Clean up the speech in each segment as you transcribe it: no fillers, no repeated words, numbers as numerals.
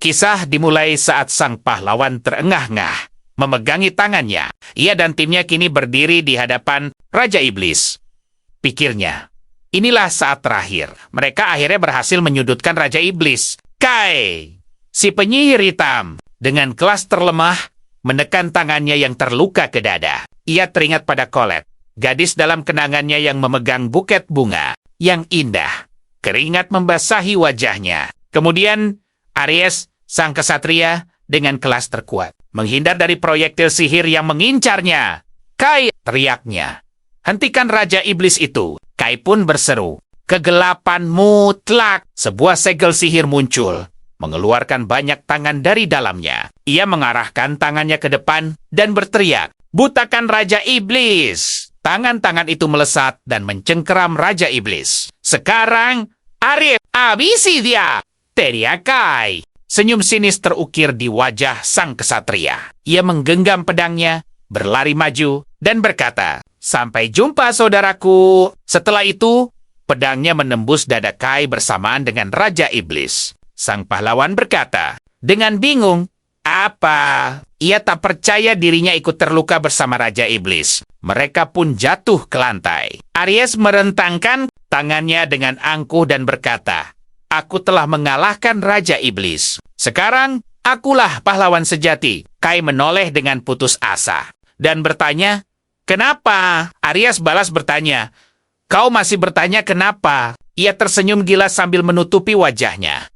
Kisah dimulai saat sang pahlawan terengah-engah, memegangi tangannya. Ia dan timnya kini berdiri di hadapan Raja Iblis. Pikirnya, inilah saat terakhir. Mereka akhirnya berhasil menyudutkan Raja Iblis. Kai, si penyihir hitam, dengan kelas terlemah, menekan tangannya yang terluka ke dada. Ia teringat pada Colette, gadis dalam kenangannya yang memegang buket bunga yang indah. Keringat membasahi wajahnya. Kemudian, Aries, sang kesatria, dengan kelas terkuat, menghindar dari proyektil sihir yang mengincarnya. Kai, teriaknya. Hentikan Raja Iblis itu. Kai pun berseru. Kegelapan mutlak. Sebuah segel sihir muncul, mengeluarkan banyak tangan dari dalamnya. Ia mengarahkan tangannya ke depan dan berteriak, butakan Raja Iblis. Tangan-tangan itu melesat dan mencengkeram Raja Iblis. Sekarang, Aries, habisi dia! Teriak Kai. Senyum sinis terukir di wajah sang kesatria. Ia menggenggam pedangnya, berlari maju, dan berkata, sampai jumpa saudaraku. Setelah itu, pedangnya menembus dada Kai bersamaan dengan Raja Iblis. Sang pahlawan berkata, dengan bingung, apa? Ia tak percaya dirinya ikut terluka bersama Raja Iblis. Mereka pun jatuh ke lantai. Aries merentangkan tangannya dengan angkuh dan berkata, aku telah mengalahkan Raja Iblis. Sekarang, akulah pahlawan sejati. Kai menoleh dengan putus asa dan bertanya, kenapa? Aries balas bertanya, kau masih bertanya kenapa? Ia tersenyum gila sambil menutupi wajahnya.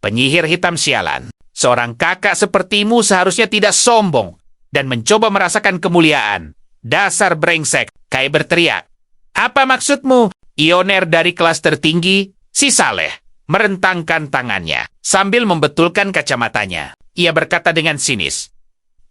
Penyihir hitam sialan, seorang kakak sepertimu seharusnya tidak sombong dan mencoba merasakan kemuliaan. Dasar brengsek, Kai berteriak. Apa maksudmu? Ioner dari kelas tertinggi, si Saleh, merentangkan tangannya sambil membetulkan kacamatanya. Ia berkata dengan sinis,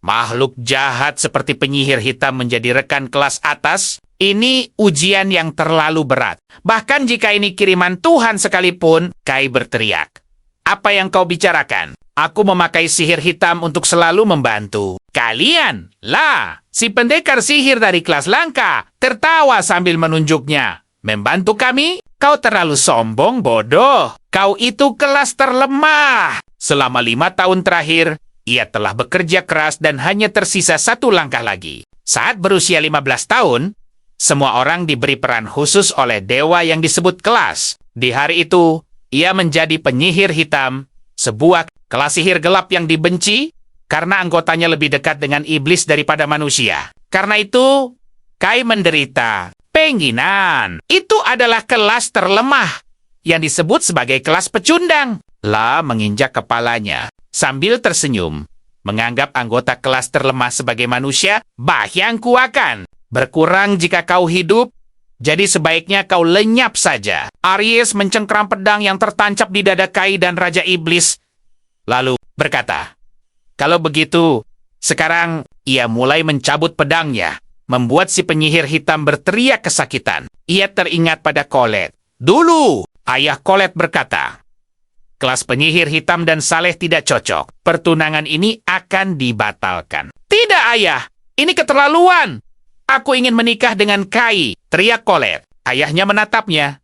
makhluk jahat seperti penyihir hitam menjadi rekan kelas atas, ini ujian yang terlalu berat. Bahkan jika ini kiriman Tuhan sekalipun, Kai berteriak. Apa yang kau bicarakan? Aku memakai sihir hitam untuk selalu membantu. Kalian, lah, si pendekar sihir dari kelas langka, tertawa sambil menunjuknya. Membantu kami? Kau terlalu sombong, bodoh. Kau itu kelas terlemah. Selama 5 tahun terakhir, ia telah bekerja keras dan hanya tersisa 1 langkah lagi. Saat berusia 15 tahun, semua orang diberi peran khusus oleh dewa yang disebut kelas. Di hari itu, ia menjadi penyihir hitam, sebuah kelas sihir gelap yang dibenci karena anggotanya lebih dekat dengan iblis daripada manusia. Karena itu, Kai menderita penginan. Itu adalah kelas terlemah yang disebut sebagai kelas pecundang. La menginjak kepalanya sambil tersenyum, menganggap anggota kelas terlemah sebagai manusia. Bahayangku akan berkurang jika kau hidup. Jadi sebaiknya kau lenyap saja. Aries mencengkeram pedang yang tertancap di dada Kai dan Raja Iblis. Lalu berkata, kalau begitu, sekarang ia mulai mencabut pedangnya, membuat si penyihir hitam berteriak kesakitan. Ia teringat pada Colette. Dulu, ayah Colette berkata, kelas penyihir hitam dan Saleh tidak cocok. Pertunangan ini akan dibatalkan. Tidak, ayah. Ini keterlaluan. Aku ingin menikah dengan Kai, teriak Colette. Ayahnya menatapnya.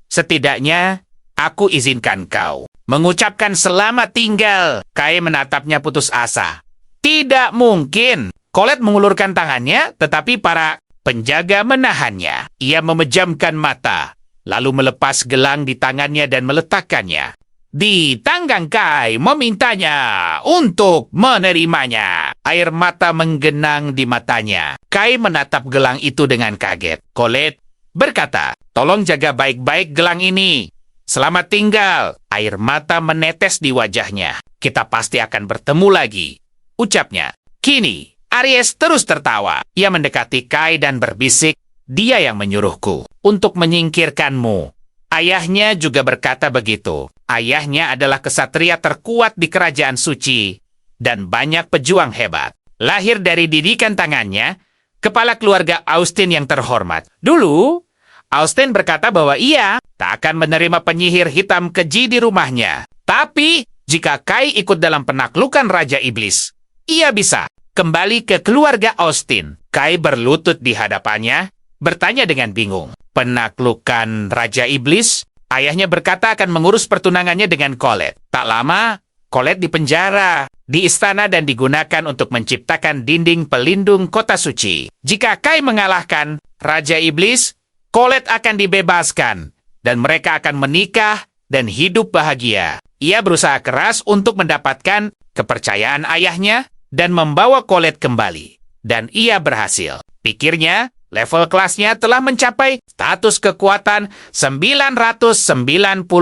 Setidaknya, aku izinkan kau mengucapkan selamat tinggal. Kai menatapnya putus asa. Tidak mungkin. Colette mengulurkan tangannya, tetapi para penjaga menahannya. Ia memejamkan mata, lalu melepas gelang di tangannya dan meletakkannya di tanggang Kai, memintanya untuk menerimanya. Air mata menggenang di matanya. Kai menatap gelang itu dengan kaget. Colette berkata, tolong jaga baik-baik gelang ini. Selamat tinggal. Air mata menetes di wajahnya. Kita pasti akan bertemu lagi, ucapnya. Kini, Aries terus tertawa. Ia mendekati Kai dan berbisik, dia yang menyuruhku untuk menyingkirkanmu. Ayahnya juga berkata begitu. Ayahnya adalah kesatria terkuat di kerajaan suci dan banyak pejuang hebat. Lahir dari didikan tangannya, kepala keluarga Austin yang terhormat. Dulu, Austin berkata bahwa ia tak akan menerima penyihir hitam keji di rumahnya. Tapi, jika Kai ikut dalam penaklukan Raja Iblis, ia bisa kembali ke keluarga Austin. Kai berlutut di hadapannya, bertanya dengan bingung. Penaklukan Raja Iblis? Ayahnya berkata akan mengurus pertunangannya dengan Colette. Tak lama, Colette dipenjara di istana dan digunakan untuk menciptakan dinding pelindung kota suci. Jika Kai mengalahkan Raja Iblis, Colette akan dibebaskan dan mereka akan menikah dan hidup bahagia. Ia berusaha keras untuk mendapatkan kepercayaan ayahnya dan membawa Colette kembali. Dan ia berhasil. Pikirnya, level kelasnya telah mencapai status kekuatan 999.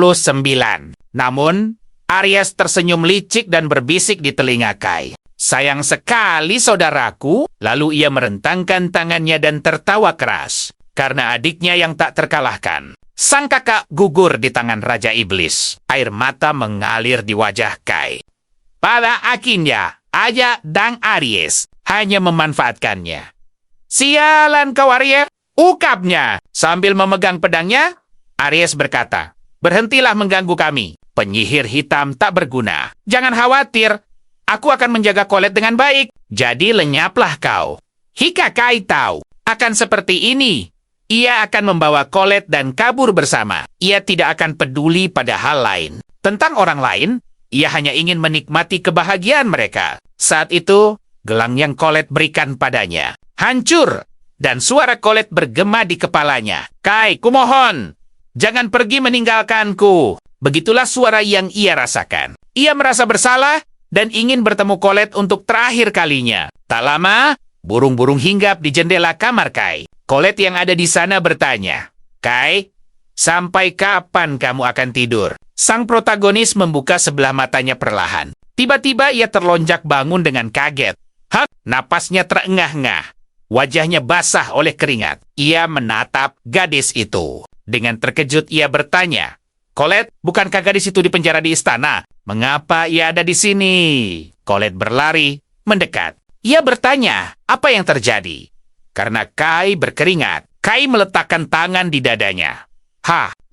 Namun, Aries tersenyum licik dan berbisik di telinga Kai. Sayang sekali saudaraku, lalu ia merentangkan tangannya dan tertawa keras. Karena adiknya yang tak terkalahkan. Sang kakak gugur di tangan Raja Iblis. Air mata mengalir di wajah Kai. Pada akhirnya, Aja dan Aries hanya memanfaatkannya. Sialan kau Aries, ukapnya. Sambil memegang pedangnya, Aries berkata, berhentilah mengganggu kami. Penyihir hitam tak berguna. Jangan khawatir, aku akan menjaga Colette dengan baik. Jadi lenyaplah kau. Jika Kai tahu akan seperti ini, ia akan membawa Colette dan kabur bersama. Ia tidak akan peduli pada hal lain. Tentang orang lain, ia hanya ingin menikmati kebahagiaan mereka. Saat itu, gelang yang Colette berikan padanya hancur, dan suara Colette bergema di kepalanya. Kai, kumohon, jangan pergi meninggalkanku. Begitulah suara yang ia rasakan. Ia merasa bersalah dan ingin bertemu Colette untuk terakhir kalinya. Tak lama, burung-burung hinggap di jendela kamar Kai. Colette yang ada di sana bertanya, Kai, sampai kapan kamu akan tidur? Sang protagonis membuka sebelah matanya perlahan. Tiba-tiba ia terlonjak bangun dengan kaget. Napasnya terengah-engah. Wajahnya basah oleh keringat. Ia menatap gadis itu. Dengan terkejut ia bertanya, Colette, bukankah gadis itu dipenjara di istana? Mengapa ia ada di sini? Colette berlari, mendekat. Ia bertanya, apa yang terjadi? Karena Kai berkeringat, Kai meletakkan tangan di dadanya.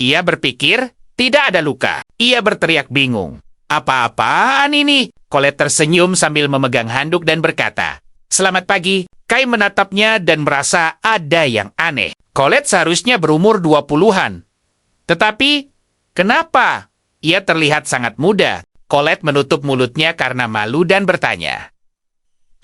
Ia berpikir, tidak ada luka. Ia berteriak bingung. Apa-apaan ini? Colette tersenyum sambil memegang handuk dan berkata, selamat pagi. Kai menatapnya dan merasa ada yang aneh. Colette seharusnya berumur 20-an. Tetapi, kenapa? Ia terlihat sangat muda. Colette menutup mulutnya karena malu dan bertanya,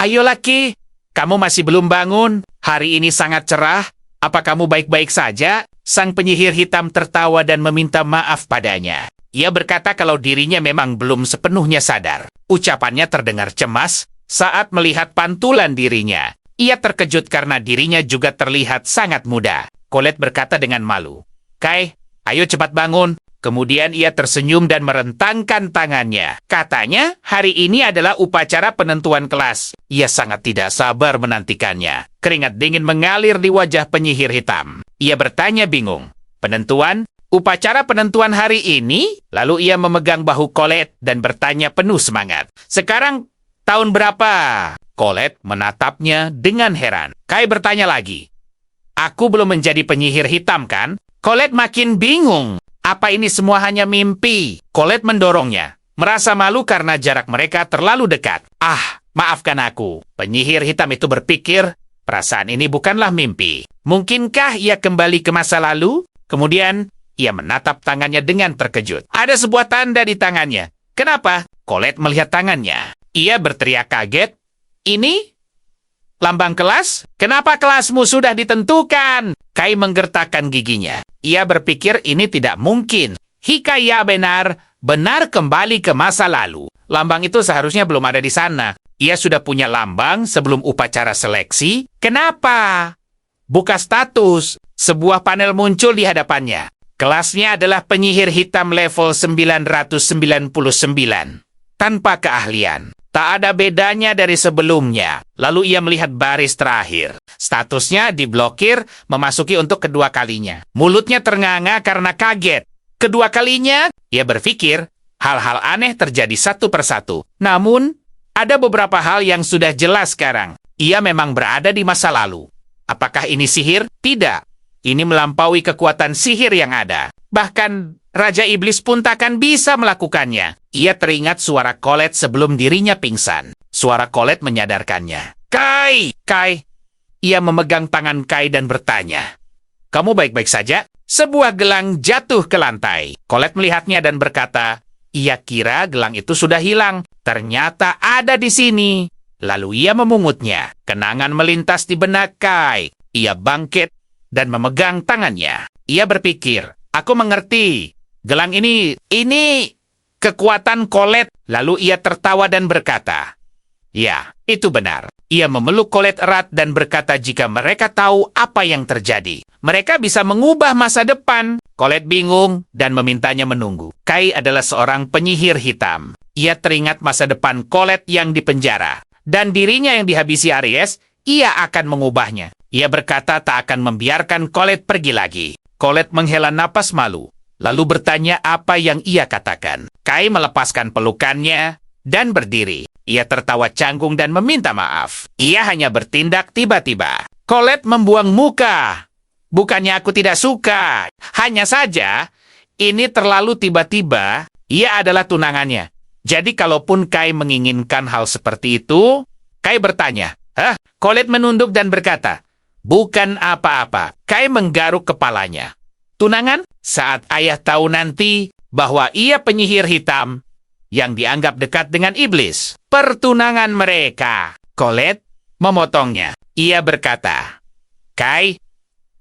ayo laki, kamu masih belum bangun? Hari ini sangat cerah. Apa kamu baik-baik saja? Sang penyihir hitam tertawa dan meminta maaf padanya. Ia berkata kalau dirinya memang belum sepenuhnya sadar. Ucapannya terdengar cemas saat melihat pantulan dirinya. Ia terkejut karena dirinya juga terlihat sangat muda. Colette berkata dengan malu, Kai, ayo cepat bangun. Kemudian ia tersenyum dan merentangkan tangannya. Katanya, hari ini adalah upacara penentuan kelas. Ia sangat tidak sabar menantikannya. Keringat dingin mengalir di wajah penyihir hitam. Ia bertanya bingung, penentuan? Upacara penentuan hari ini? Lalu ia memegang bahu Colette dan bertanya penuh semangat. Sekarang, tahun berapa? Colette menatapnya dengan heran. Kai bertanya lagi, aku belum menjadi penyihir hitam kan? Colette makin bingung. Apa ini semua hanya mimpi? Colette mendorongnya, merasa malu karena jarak mereka terlalu dekat. Maafkan aku. Penyihir hitam itu berpikir, perasaan ini bukanlah mimpi. Mungkinkah ia kembali ke masa lalu? Kemudian, ia menatap tangannya dengan terkejut. Ada sebuah tanda di tangannya. Kenapa? Colette melihat tangannya. Ia berteriak kaget. Ini? Lambang kelas? Kenapa kelasmu sudah ditentukan? Kai menggertakkan giginya. Ia berpikir ini tidak mungkin. Jika ia benar kembali ke masa lalu. Lambang itu seharusnya belum ada di sana. Ia sudah punya lambang sebelum upacara seleksi. Kenapa? Buka status. Sebuah panel muncul di hadapannya. Kelasnya adalah penyihir hitam level 999. Tanpa keahlian. Tak ada bedanya dari sebelumnya. Lalu ia melihat baris terakhir. Statusnya diblokir, memasuki untuk kedua kalinya. Mulutnya ternganga karena kaget. Kedua kalinya, ia berpikir, hal-hal aneh terjadi satu persatu. Namun, ada beberapa hal yang sudah jelas sekarang. Ia memang berada di masa lalu. Apakah ini sihir? Tidak. Ini melampaui kekuatan sihir yang ada. Bahkan, Raja Iblis pun takkan bisa melakukannya. Ia teringat suara Colette sebelum dirinya pingsan. Suara Colette menyadarkannya. Kai! Kai! Ia memegang tangan Kai dan bertanya, kamu baik-baik saja? Sebuah gelang jatuh ke lantai. Colette melihatnya dan berkata, Ia kira gelang itu sudah hilang. Ternyata ada di sini. Lalu ia memungutnya. Kenangan melintas di benak Kai. Ia bangkit dan memegang tangannya. Ia berpikir, aku mengerti. Gelang ini kekuatan Colette. Lalu ia tertawa dan berkata, ya, itu benar. Ia memeluk Colette erat dan berkata jika mereka tahu apa yang terjadi, mereka bisa mengubah masa depan. Colette bingung dan memintanya menunggu. Kai adalah seorang penyihir hitam. Ia teringat masa depan Colette yang dipenjara. Dan dirinya yang dihabisi Aries, ia akan mengubahnya. Ia berkata tak akan membiarkan Colette pergi lagi. Colette menghela napas malu, lalu bertanya apa yang ia katakan. Kai melepaskan pelukannya dan berdiri. Ia tertawa canggung dan meminta maaf. Ia hanya bertindak tiba-tiba. Colette membuang muka. Bukannya aku tidak suka. Hanya saja, ini terlalu tiba-tiba. Ia adalah tunangannya. Jadi kalaupun Kai menginginkan hal seperti itu, Kai bertanya, "Hah?" Colette menunduk dan berkata, "Bukan apa-apa." Kai menggaruk kepalanya. Tunangan? Saat ayah tahu nanti bahwa ia penyihir hitam yang dianggap dekat dengan iblis. Pertunangan mereka. Colette memotongnya. Ia berkata, "Kai,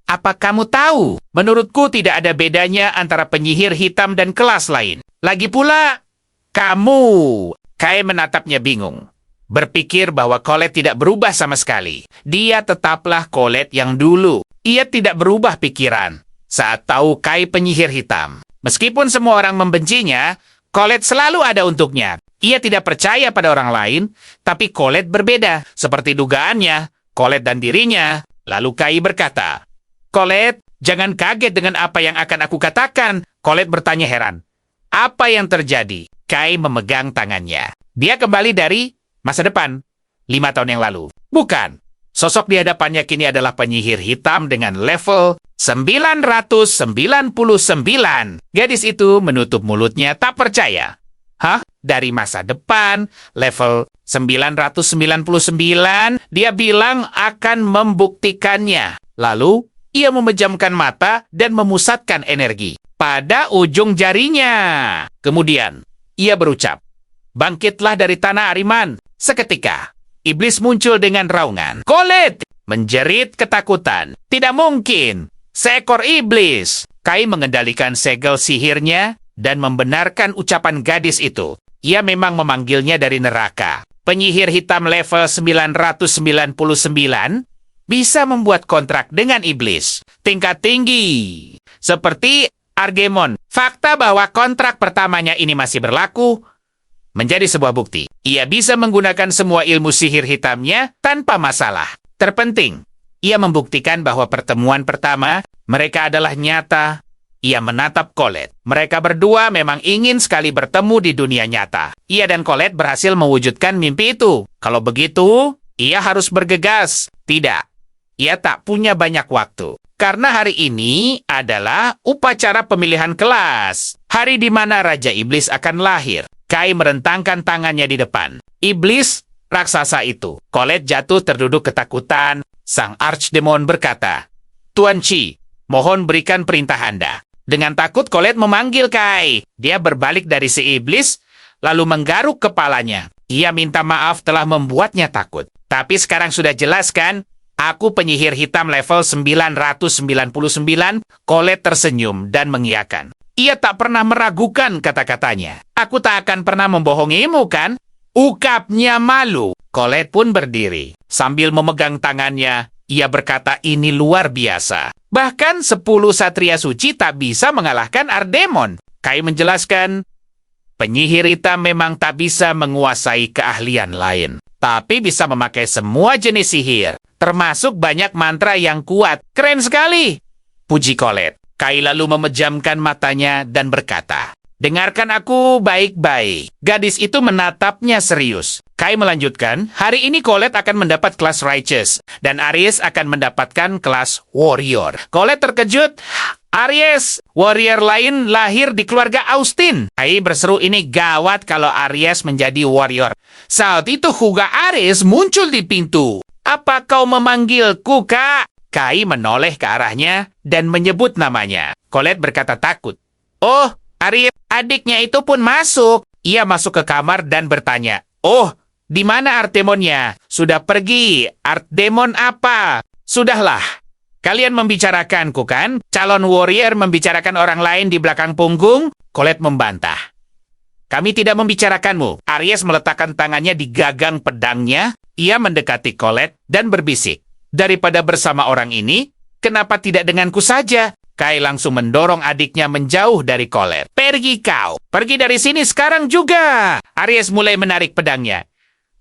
apa kamu tahu? Menurutku tidak ada bedanya antara penyihir hitam dan kelas lain. Lagi pula, kamu." Kai menatapnya bingung. Berpikir bahwa Colette tidak berubah sama sekali. Dia tetaplah Colette yang dulu. Ia tidak berubah pikiran saat tahu Kai penyihir hitam. Meskipun semua orang membencinya, Colette selalu ada untuknya. Ia tidak percaya pada orang lain, tapi Colette berbeda. Seperti dugaannya, Colette dan dirinya. Lalu Kai berkata, "Colette, jangan kaget dengan apa yang akan aku katakan." Colette bertanya heran. Apa yang terjadi? Kai memegang tangannya. Dia kembali dari masa depan, 5 tahun yang lalu. Bukan. Sosok di hadapannya kini adalah penyihir hitam dengan level 999. Gadis itu menutup mulutnya tak percaya. Hah? Dari masa depan, level 999, dia bilang akan membuktikannya. Lalu, ia memejamkan mata dan memusatkan energi pada ujung jarinya. Kemudian, ia berucap, "Bangkitlah dari tanah Ariman." Seketika, iblis muncul dengan raungan. Colette menjerit ketakutan. Tidak mungkin. Seekor iblis. Kai mengendalikan segel sihirnya dan membenarkan ucapan gadis itu. Ia memang memanggilnya dari neraka. Penyihir hitam level 999 bisa membuat kontrak dengan iblis. Tingkat tinggi. Seperti Argemon. Fakta bahwa kontrak pertamanya ini masih berlaku menjadi sebuah bukti. Ia bisa menggunakan semua ilmu sihir hitamnya tanpa masalah. Terpenting, ia membuktikan bahwa pertemuan pertama mereka adalah nyata. Ia menatap Colette. Mereka berdua memang ingin sekali bertemu di dunia nyata. Ia dan Colette berhasil mewujudkan mimpi itu. Kalau begitu, ia harus bergegas. Tidak, ia tak punya banyak waktu. Karena hari ini adalah upacara pemilihan kelas. Hari di mana Raja Iblis akan lahir. Kai merentangkan tangannya di depan. Iblis raksasa itu. Colette jatuh terduduk ketakutan. Sang Archdemon berkata, "Tuan Chi, mohon berikan perintah Anda." Dengan takut Colette memanggil Kai. Dia berbalik dari si iblis, lalu menggaruk kepalanya. Ia minta maaf telah membuatnya takut. Tapi sekarang sudah jelas kan? Aku penyihir hitam level 999. Colette tersenyum dan mengiyakan. Ia tak pernah meragukan kata-katanya. "Aku tak akan pernah membohongimu, kan?" Ukapnya malu. Colette pun berdiri. Sambil memegang tangannya, ia berkata ini luar biasa. Bahkan 10 satria suci tak bisa mengalahkan Ardemon. Kai menjelaskan, penyihir hitam memang tak bisa menguasai keahlian lain. Tapi bisa memakai semua jenis sihir. Termasuk banyak mantra yang kuat. Keren sekali. Puji Colette. Kai lalu memejamkan matanya dan berkata, "Dengarkan aku baik-baik." Gadis itu menatapnya serius. Kai melanjutkan, "Hari ini Colette akan mendapat kelas Righteous, dan Aries akan mendapatkan kelas Warrior." Colette terkejut. "Aries, warrior lain lahir di keluarga Austin." Kai berseru, "Ini gawat kalau Aries menjadi warrior." Saat itu Huga Aries muncul di pintu. "Apa kau memanggilku, Kak?" Kai menoleh ke arahnya dan menyebut namanya. Colette berkata takut, "Oh, Aries, adiknya itu pun masuk. Ia masuk ke kamar dan bertanya, "Oh, di mana Artemonnya? Sudah pergi. Artemon apa?" "Sudahlah. Kalian membicarakanku kan? Calon warrior membicarakan orang lain di belakang punggung?" Colette membantah. "Kami tidak membicarakanmu." Aries meletakkan tangannya di gagang pedangnya. Ia mendekati Colette dan berbisik, "Daripada bersama orang ini, kenapa tidak denganku saja?" Kai langsung mendorong adiknya menjauh dari Colette. "Pergi kau! Pergi dari sini sekarang juga!" Aries mulai menarik pedangnya.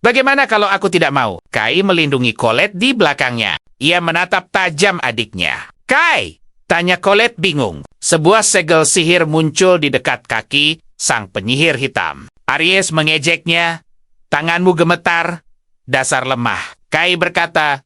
"Bagaimana kalau aku tidak mau?" Kai melindungi Colette di belakangnya. Ia menatap tajam adiknya. "Kai!" tanya Colette bingung. Sebuah segel sihir muncul di dekat kaki sang penyihir hitam. Aries mengejeknya. "Tanganmu gemetar. Dasar lemah." Kai berkata,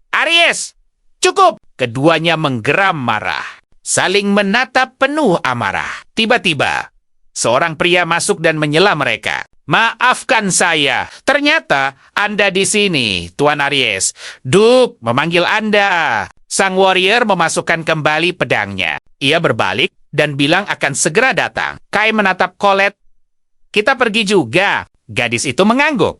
"Aries, cukup!" Keduanya menggeram marah, saling menatap penuh amarah. Tiba-tiba, seorang pria masuk dan menyela mereka. "Maafkan saya, ternyata Anda di sini, Tuan Aries. Duke memanggil Anda." Sang warrior memasukkan kembali pedangnya. Ia berbalik dan bilang akan segera datang. Kai menatap Colette. "Kita pergi juga." Gadis itu mengangguk.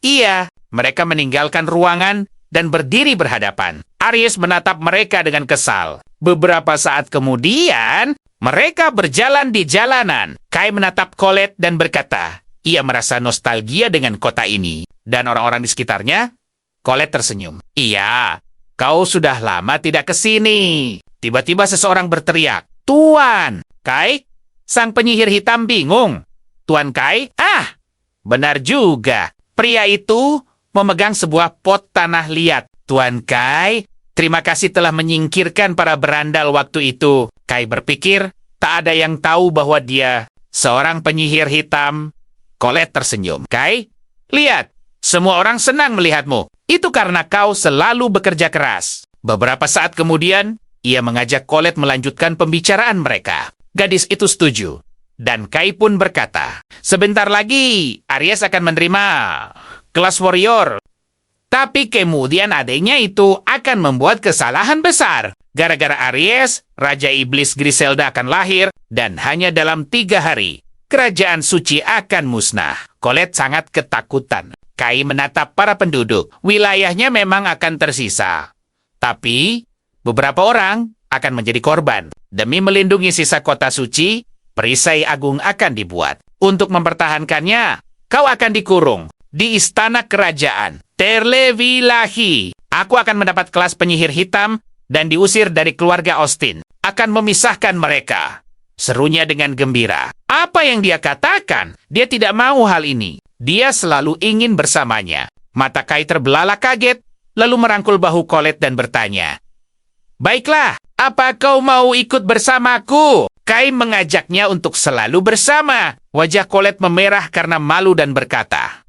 "Iya." Mereka meninggalkan ruangan dan berdiri berhadapan. Aries menatap mereka dengan kesal. Beberapa saat kemudian, mereka berjalan di jalanan. Kai menatap Colette dan berkata, ia merasa nostalgia dengan kota ini dan orang-orang di sekitarnya. Colette tersenyum. "Iya, kau sudah lama tidak ke sini." Tiba-tiba seseorang berteriak, "Tuan!" Kai, sang penyihir hitam bingung. "Tuan Kai?" "Ah, benar juga." Pria itu memegang sebuah pot tanah liat. "Tuan Kai, terima kasih telah menyingkirkan para berandal waktu itu." Kai berpikir, tak ada yang tahu bahwa dia seorang penyihir hitam. Colette tersenyum. "Kai, lihat, semua orang senang melihatmu. Itu karena kau selalu bekerja keras." Beberapa saat kemudian, ia mengajak Colette melanjutkan pembicaraan mereka. Gadis itu setuju. Dan Kai pun berkata, "Sebentar lagi, Aries akan menerima kelas warrior. Tapi kemudian adanya itu akan membuat kesalahan besar. Gara-gara Aries, Raja Iblis Griselda akan lahir, dan hanya dalam 3 hari, kerajaan suci akan musnah." Colette sangat ketakutan. Kai menatap para penduduk. Wilayahnya memang akan tersisa. Tapi, beberapa orang akan menjadi korban. Demi melindungi sisa kota suci, perisai agung akan dibuat. Untuk mempertahankannya, kau akan dikurung di istana kerajaan. Terlevilahi. Aku akan mendapat kelas penyihir hitam dan diusir dari keluarga Austin. Akan memisahkan mereka. Serunya dengan gembira. Apa yang dia katakan? Dia tidak mau hal ini. Dia selalu ingin bersamanya. Mata Kai terbelalak kaget, lalu merangkul bahu Colette dan bertanya, "Baiklah, apa kau mau ikut bersamaku?" Kai mengajaknya untuk selalu bersama. Wajah Colette memerah karena malu dan berkata,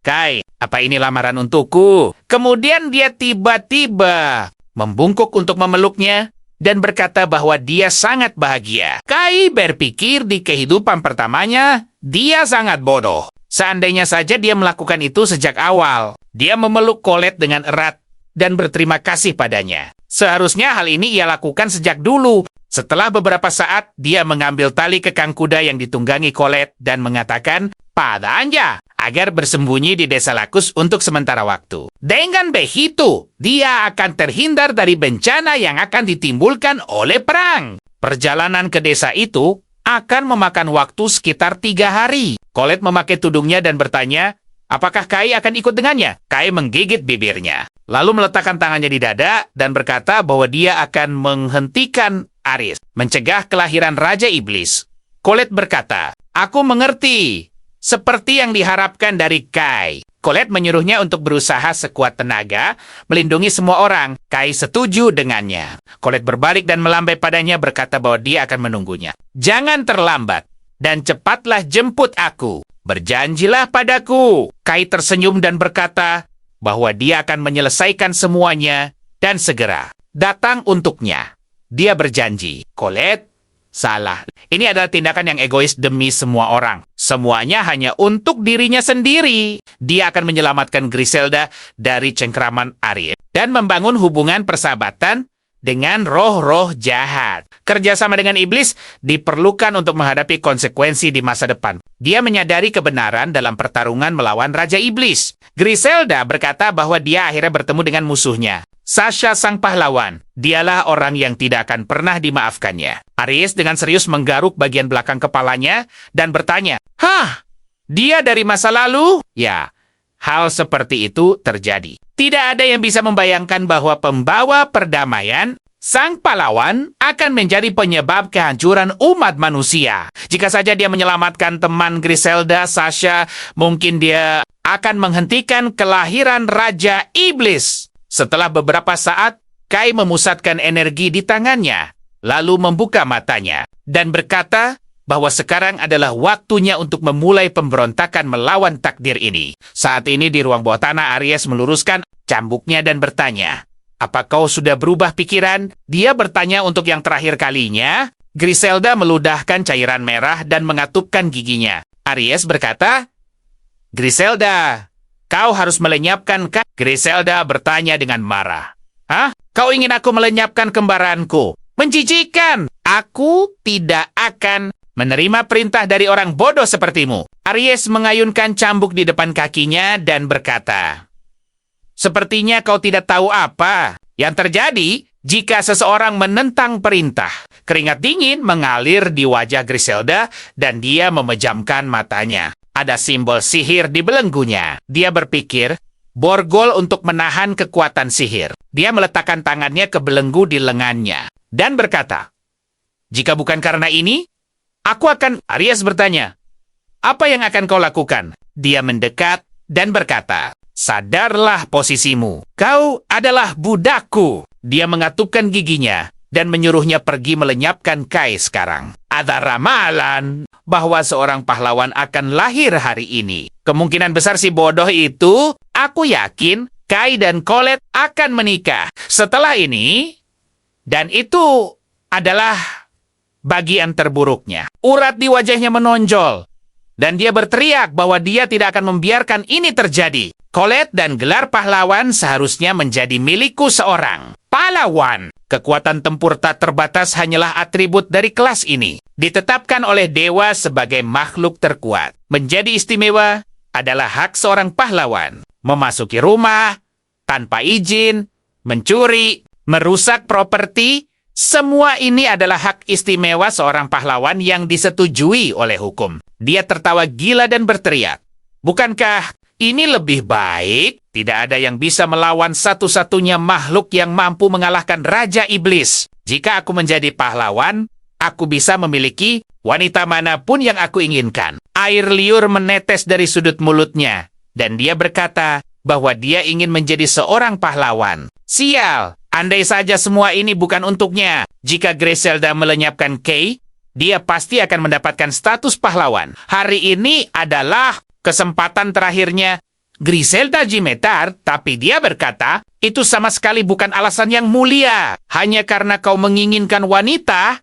"Kai, apa ini lamaran untukku?" Kemudian dia tiba-tiba membungkuk untuk memeluknya dan berkata bahwa dia sangat bahagia. Kai berpikir di kehidupan pertamanya, dia sangat bodoh. Seandainya saja dia melakukan itu sejak awal. Dia memeluk Colette dengan erat dan berterima kasih padanya. Seharusnya hal ini ia lakukan sejak dulu. Setelah beberapa saat, dia mengambil tali kekang kuda yang ditunggangi Colette dan mengatakan, "Pada Anja," agar bersembunyi di desa Lakus untuk sementara waktu. Dengan begitu, dia akan terhindar dari bencana yang akan ditimbulkan oleh perang. Perjalanan ke desa itu akan memakan waktu sekitar 3 hari. Colette memakai tudungnya dan bertanya, apakah Kai akan ikut dengannya? Kai menggigit bibirnya, lalu meletakkan tangannya di dada dan berkata bahwa dia akan menghentikan Aries, mencegah kelahiran Raja Iblis. Colette berkata, "Aku mengerti, seperti yang diharapkan dari Kai." Colette menyuruhnya untuk berusaha sekuat tenaga, melindungi semua orang. Kai setuju dengannya. Colette berbalik dan melambai padanya berkata bahwa dia akan menunggunya. "Jangan terlambat, dan cepatlah jemput aku. Berjanjilah padaku." Kai tersenyum dan berkata bahwa dia akan menyelesaikan semuanya dan segera datang untuknya. Dia berjanji. Colette, salah. Ini adalah tindakan yang egois demi semua orang. Semuanya hanya untuk dirinya sendiri. Dia akan menyelamatkan Griselda dari cengkraman Aries dan membangun hubungan persahabatan dengan roh-roh jahat. Kerjasama dengan iblis diperlukan untuk menghadapi konsekuensi di masa depan. Dia menyadari kebenaran dalam pertarungan melawan Raja Iblis. Griselda berkata bahwa dia akhirnya bertemu dengan musuhnya, Sasha sang pahlawan. Dialah orang yang tidak akan pernah dimaafkannya. Aries dengan serius menggaruk bagian belakang kepalanya dan bertanya, "Hah? Dia dari masa lalu?" Ya, hal seperti itu terjadi. Tidak ada yang bisa membayangkan bahwa pembawa perdamaian, sang pahlawan, akan menjadi penyebab kehancuran umat manusia. Jika saja dia menyelamatkan teman Griselda, Sasha, mungkin dia akan menghentikan kelahiran Raja Iblis. Setelah beberapa saat, Kai memusatkan energi di tangannya, lalu membuka matanya, dan berkata bahwa sekarang adalah waktunya untuk memulai pemberontakan melawan takdir ini. Saat ini di ruang bawah tanah, Aries meluruskan cambuknya dan bertanya, "Apa kau sudah berubah pikiran?" Dia bertanya untuk yang terakhir kalinya. Griselda meludahkan cairan merah dan mengatupkan giginya. Aries berkata, "Griselda, kau harus melenyapkan kan?" Griselda bertanya dengan marah. "Hah? Kau ingin aku melenyapkan kembaranku? Menjijikan! Aku tidak akan menerima perintah dari orang bodoh sepertimu." Aries mengayunkan cambuk di depan kakinya dan berkata, "Sepertinya kau tidak tahu apa yang terjadi jika seseorang menentang perintah." Keringat dingin mengalir di wajah Griselda dan dia memejamkan matanya. Ada simbol sihir di belenggunya. Dia berpikir, borgol untuk menahan kekuatan sihir. Dia meletakkan tangannya ke belenggu di lengannya dan berkata, "Jika bukan karena ini, aku akan..." Aries bertanya, "Apa yang akan kau lakukan?" Dia mendekat dan berkata, "Sadarlah posisimu. Kau adalah budakku." Dia mengatupkan giginya dan menyuruhnya pergi melenyapkan Kai sekarang. Ada ramalan bahwa seorang pahlawan akan lahir hari ini. Kemungkinan besar si bodoh itu, aku yakin Kai dan Colette akan menikah setelah ini. Dan itu adalah bagian terburuknya. Urat di wajahnya menonjol. Dan dia berteriak bahwa dia tidak akan membiarkan ini terjadi. Colette dan gelar pahlawan seharusnya menjadi milikku seorang. Pahlawan. Kekuatan tempur tak terbatas hanyalah atribut dari kelas ini. Ditetapkan oleh dewa sebagai makhluk terkuat. Menjadi istimewa adalah hak seorang pahlawan. Memasuki rumah tanpa izin, mencuri, merusak properti, semua ini adalah hak istimewa seorang pahlawan yang disetujui oleh hukum. Dia tertawa gila dan berteriak, "Bukankah ini lebih baik? Tidak ada yang bisa melawan satu-satunya makhluk yang mampu mengalahkan Raja Iblis. Jika aku menjadi pahlawan, aku bisa memiliki wanita manapun yang aku inginkan." Air liur menetes dari sudut mulutnya, dan dia berkata bahwa dia ingin menjadi seorang pahlawan. Sial! Andai saja semua ini bukan untuknya. Jika Griselda melenyapkan Kay, dia pasti akan mendapatkan status pahlawan. Hari ini adalah kesempatan terakhirnya. Griselda gemetar, tapi dia berkata, "Itu sama sekali bukan alasan yang mulia. Hanya karena kau menginginkan wanita."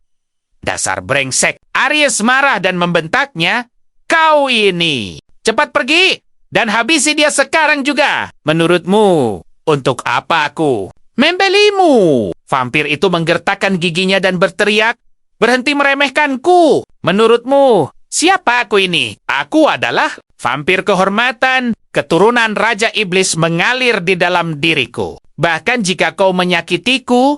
Dasar brengsek. Aries marah dan membentaknya, "Kau ini, cepat pergi dan habisi dia sekarang juga." "Menurutmu, untuk apa aku membelimu?" Vampir itu menggertakkan giginya dan berteriak, "Berhenti meremehkanku. Menurutmu, siapa aku ini? Aku adalah vampir kehormatan. Keturunan Raja Iblis mengalir di dalam diriku. Bahkan jika kau menyakitiku,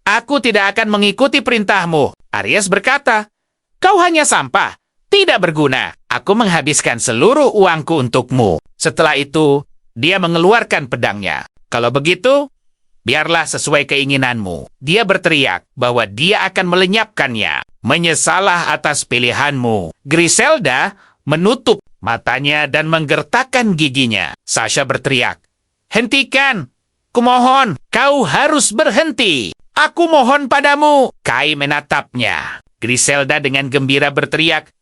aku tidak akan mengikuti perintahmu." Aries berkata, "Kau hanya sampah, tidak berguna. Aku menghabiskan seluruh uangku untukmu." Setelah itu, dia mengeluarkan pedangnya. "Kalau begitu, biarlah sesuai keinginanmu." Dia berteriak bahwa dia akan melenyapkannya. "Menyesalah atas pilihanmu." Griselda menutup matanya dan menggertakkan giginya. Sasha berteriak, "Hentikan! Kumohon, kau harus berhenti. Aku mohon padamu." Kai menatapnya. Griselda dengan gembira berteriak,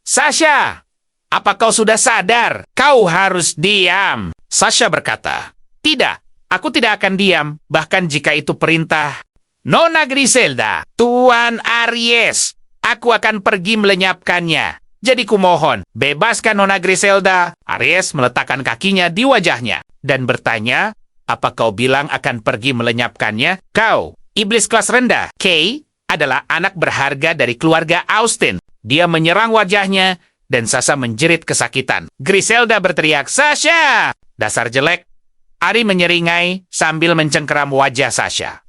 "Sasha, apa kau sudah sadar? Kau harus diam." Sasha berkata, "Tidak, aku tidak akan diam, bahkan jika itu perintah Nona Griselda." "Tuan Aries, aku akan pergi melenyapkannya. Jadi kumohon, bebaskan Nona Griselda." Aries meletakkan kakinya di wajahnya dan bertanya, "Apa kau bilang akan pergi melenyapkannya? Kau Iblis kelas rendah, Kay, adalah anak berharga dari keluarga Austin. Dia menyerang wajahnya, dan Sasha menjerit kesakitan. Griselda berteriak, Sasha! Dasar jelek. Ari menyeringai sambil mencengkeram wajah Sasha.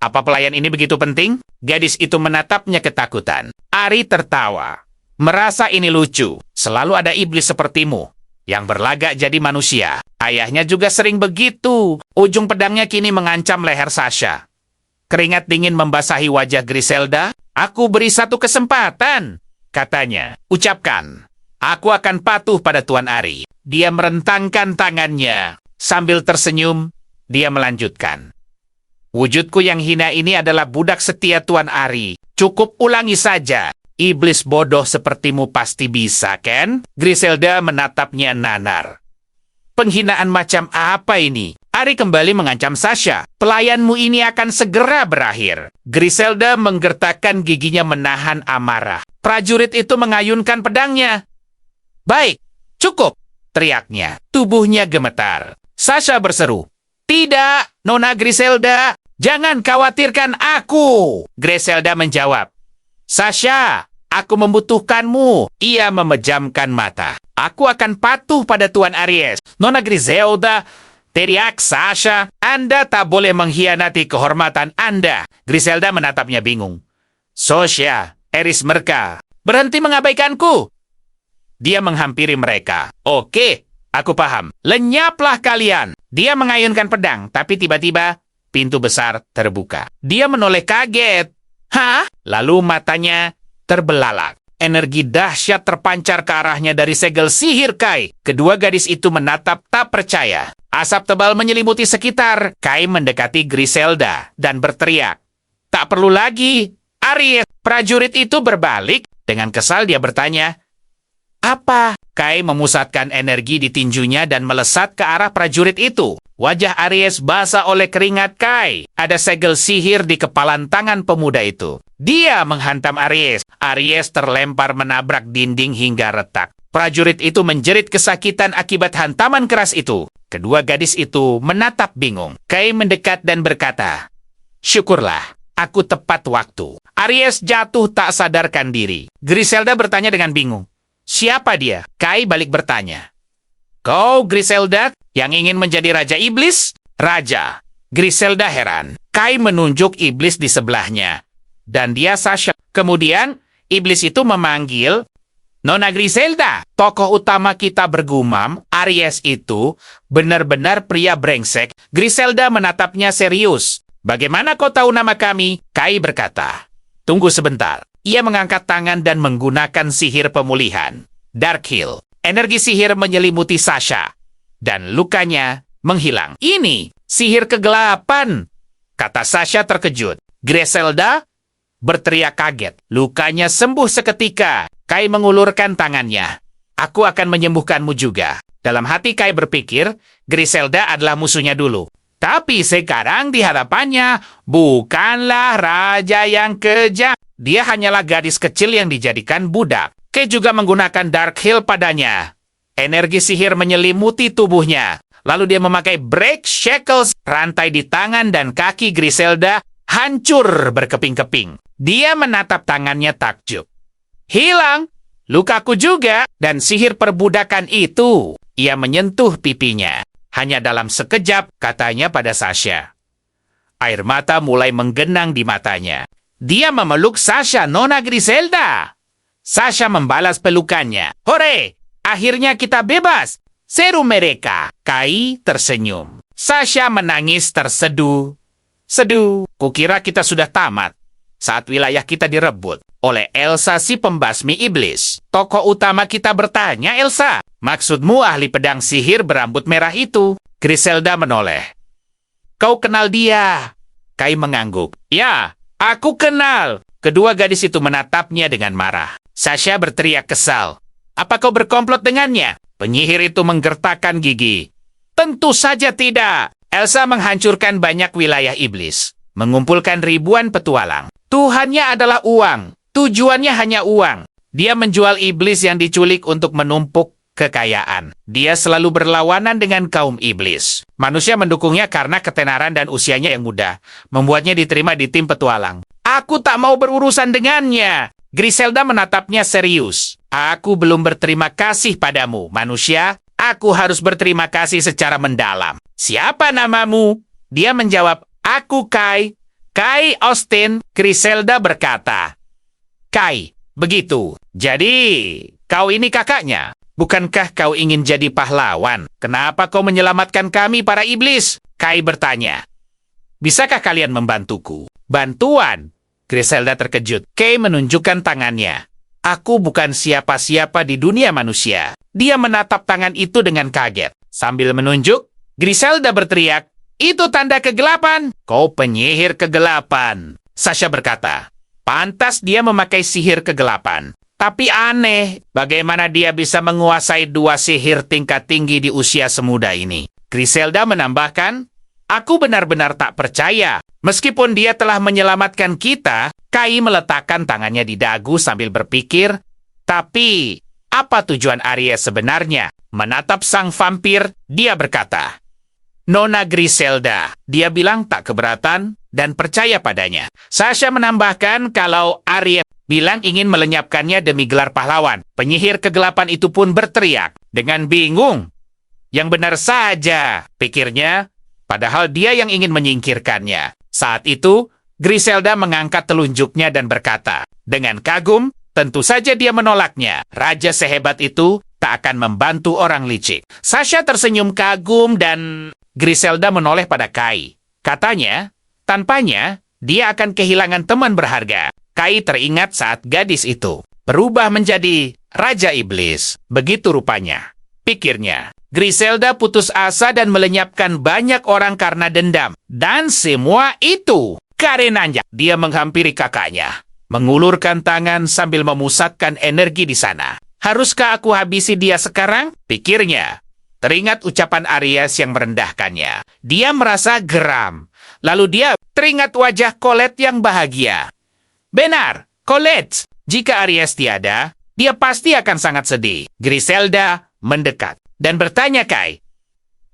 Apa pelayan ini begitu penting? Gadis itu menatapnya ketakutan. Ari tertawa. Merasa ini lucu. Selalu ada iblis sepertimu yang berlagak jadi manusia. Ayahnya juga sering begitu. Ujung pedangnya kini mengancam leher Sasha. Keringat dingin membasahi wajah Griselda. Aku beri satu kesempatan, katanya. Ucapkan, aku akan patuh pada Tuan Ari. Dia merentangkan tangannya. Sambil tersenyum, dia melanjutkan. Wujudku yang hina ini adalah budak setia Tuan Ari. Cukup ulangi saja. Iblis bodoh sepertimu pasti bisa, kan? Griselda menatapnya nanar. Penghinaan macam apa ini? Ari kembali mengancam Sasha. Pelayanmu ini akan segera berakhir. Griselda menggertakkan giginya menahan amarah. Prajurit itu mengayunkan pedangnya. Baik, cukup, teriaknya. Tubuhnya gemetar. Sasha berseru, tidak, Nona Griselda, jangan khawatirkan aku. Griselda menjawab, Sasha, aku membutuhkanmu. Ia memejamkan mata. Aku akan patuh pada Tuan Aries. Nona Griselda, teriak Sasha, Anda tak boleh mengkhianati kehormatan Anda. Griselda menatapnya bingung. Sasha, Aries mereka, berhenti mengabaikanku. Dia menghampiri mereka. Oke. Aku paham. Lenyaplah kalian. Dia mengayunkan pedang, tapi tiba-tiba pintu besar terbuka. Dia menoleh kaget. Hah? Lalu matanya terbelalak. Energi dahsyat terpancar ke arahnya dari segel sihir Kai. Kedua gadis itu menatap tak percaya. Asap tebal menyelimuti sekitar. Kai mendekati Griselda dan berteriak. Tak perlu lagi. Aries, prajurit itu berbalik. Dengan kesal dia bertanya, apa? Kai memusatkan energi di tinjunya dan melesat ke arah prajurit itu. Wajah Aries basah oleh keringat Kai. Ada segel sihir di kepalan tangan pemuda itu. Dia menghantam Aries. Aries terlempar menabrak dinding hingga retak. Prajurit itu menjerit kesakitan akibat hantaman keras itu. Kedua gadis itu menatap bingung. Kai mendekat dan berkata, syukurlah, aku tepat waktu. Aries jatuh tak sadarkan diri. Griselda bertanya dengan bingung. Siapa dia? Kai balik bertanya. Kau, Griselda, yang ingin menjadi Raja Iblis? Raja. Griselda heran. Kai menunjuk iblis di sebelahnya. Dan dia Sasha. Kemudian, iblis itu memanggil, Nona Griselda, tokoh utama kita bergumam, Aries itu benar-benar pria brengsek. Griselda menatapnya serius. Bagaimana kau tahu nama kami? Kai berkata, tunggu sebentar. Ia mengangkat tangan dan menggunakan sihir pemulihan. Dark Hill. Energi sihir menyelimuti Sasha. Dan lukanya menghilang. Ini sihir kegelapan, kata Sasha terkejut. Griselda berteriak kaget. Lukanya sembuh seketika. Kai mengulurkan tangannya. Aku akan menyembuhkanmu juga. Dalam hati Kai berpikir, Griselda adalah musuhnya dulu. Tapi sekarang di hadapannya bukanlah raja yang kejam. Dia hanyalah gadis kecil yang dijadikan budak. Kai juga menggunakan Dark Hill padanya. Energi sihir menyelimuti tubuhnya. Lalu dia memakai Break Shackles. Rantai di tangan dan kaki Griselda hancur berkeping-keping. Dia menatap tangannya takjub. Hilang. Lukaku juga. Dan sihir perbudakan itu. Ia menyentuh pipinya. Hanya dalam sekejap, katanya pada Sasha. Air mata mulai menggenang di matanya. Dia memeluk Sasha, Nona Griselda. Sasha membalas pelukannya. Hore! Akhirnya kita bebas. Seru mereka. Kai tersenyum. Sasha menangis terseduh. Seduh, kukira kita sudah tamat. Saat wilayah kita direbut oleh Elsa si pembasmi iblis. Tokoh utama kita bertanya, Elsa, maksudmu ahli pedang sihir berambut merah itu? Griselda menoleh. Kau kenal dia? Kai mengangguk. Ya, aku kenal. Kedua gadis itu menatapnya dengan marah. Sasha berteriak kesal. Apa kau berkomplot dengannya? Penyihir itu menggertakkan gigi. Tentu saja tidak. Elsa menghancurkan banyak wilayah iblis. Mengumpulkan ribuan petualang. Tuhannya adalah uang. Tujuannya hanya uang. Dia menjual iblis yang diculik untuk menumpuk kekayaan. Dia selalu berlawanan dengan kaum iblis. Manusia mendukungnya karena ketenaran dan usianya yang muda, membuatnya diterima di tim petualang. Aku tak mau berurusan dengannya. Griselda menatapnya serius. Aku belum berterima kasih padamu, manusia. Aku harus berterima kasih secara mendalam. Siapa namamu? Dia menjawab, aku Kai. Kai Austin. Griselda berkata, Kai, begitu. Jadi, kau ini kakaknya. Bukankah kau ingin jadi pahlawan? Kenapa kau menyelamatkan kami, para iblis? Kai bertanya. Bisakah kalian membantuku? Bantuan? Griselda terkejut. Kai menunjukkan tangannya. Aku bukan siapa-siapa di dunia manusia. Dia menatap tangan itu dengan kaget. Sambil menunjuk, Griselda berteriak, itu tanda kegelapan. Kau penyihir kegelapan. Sasha berkata, pantas dia memakai sihir kegelapan. Tapi aneh, bagaimana dia bisa menguasai 2 sihir tingkat tinggi di usia semuda ini? Griselda menambahkan, aku benar-benar tak percaya. Meskipun dia telah menyelamatkan kita, Kai meletakkan tangannya di dagu sambil berpikir, tapi apa tujuan Aries sebenarnya? Menatap sang vampir, dia berkata, Nona Griselda, dia bilang tak keberatan dan percaya padanya. Sasha menambahkan kalau Aries bilang ingin melenyapkannya demi gelar pahlawan. Penyihir kegelapan itu pun berteriak dengan bingung. Yang benar saja, pikirnya, padahal dia yang ingin menyingkirkannya. Saat itu, Griselda mengangkat telunjuknya dan berkata, dengan kagum, tentu saja dia menolaknya. Raja sehebat itu tak akan membantu orang licik. Sasha tersenyum kagum dan Griselda menoleh pada Kai. Katanya, tanpanya, dia akan kehilangan teman berharga. Kai teringat saat gadis itu berubah menjadi Raja Iblis. Begitu rupanya. Pikirnya, Griselda putus asa dan melenyapkan banyak orang karena dendam. Dan semua itu karenanya. Dia menghampiri kakaknya, mengulurkan tangan sambil memusatkan energi di sana. Haruskah aku habisi dia sekarang? Pikirnya. Teringat ucapan Aries yang merendahkannya. Dia merasa geram. Lalu dia teringat wajah Colette yang bahagia. Benar, Colette. Jika Aries tiada, dia pasti akan sangat sedih. Griselda mendekat dan bertanya Kai,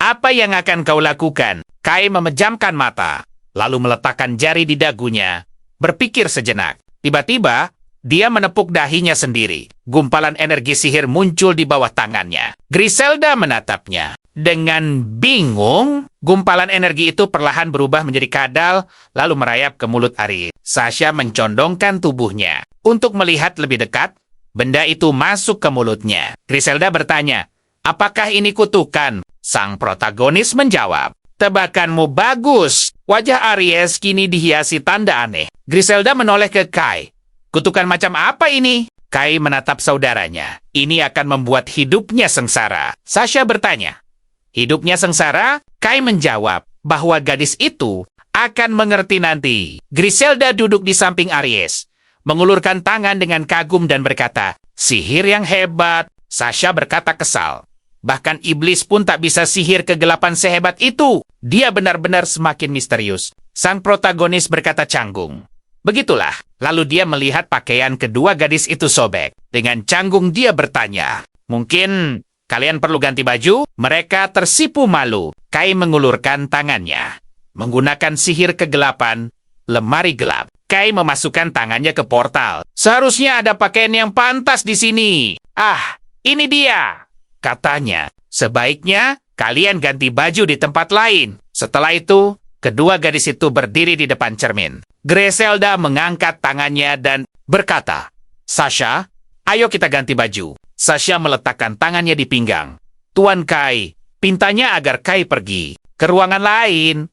apa yang akan kau lakukan? Kai memejamkan mata, lalu meletakkan jari di dagunya, berpikir sejenak. Tiba-tiba, dia menepuk dahinya sendiri. Gumpalan energi sihir muncul di bawah tangannya. Griselda menatapnya. Dengan bingung, gumpalan energi itu perlahan berubah menjadi kadal, lalu merayap ke mulut Aries. Sasha mencondongkan tubuhnya. Untuk melihat lebih dekat, benda itu masuk ke mulutnya. Griselda bertanya, apakah ini kutukan? Sang protagonis menjawab, tebakanmu bagus. Wajah Aries kini dihiasi tanda aneh. Griselda menoleh ke Kai. Kutukan macam apa ini? Kai menatap saudaranya. Ini akan membuat hidupnya sengsara. Sasha bertanya, hidupnya sengsara? Kai menjawab bahwa gadis itu akan mengerti nanti. Griselda duduk di samping Aries, mengulurkan tangan dengan kagum dan berkata, sihir yang hebat. Sasha berkata kesal. Bahkan iblis pun tak bisa sihir kegelapan sehebat itu. Dia benar-benar semakin misterius. Sang protagonis berkata canggung. Begitulah, lalu dia melihat pakaian kedua gadis itu sobek. Dengan canggung dia bertanya, mungkin kalian perlu ganti baju? Mereka tersipu malu. Kai mengulurkan tangannya. Menggunakan sihir kegelapan, lemari gelap. Kai memasukkan tangannya ke portal. Seharusnya ada pakaian yang pantas di sini. Ah, ini dia, katanya. Sebaiknya kalian ganti baju di tempat lain. Setelah itu, kedua gadis itu berdiri di depan cermin. Griselda mengangkat tangannya dan berkata, Sasha, ayo kita ganti baju. Sasha meletakkan tangannya di pinggang. Tuan Kai, pintanya agar Kai pergi ke ruangan lain.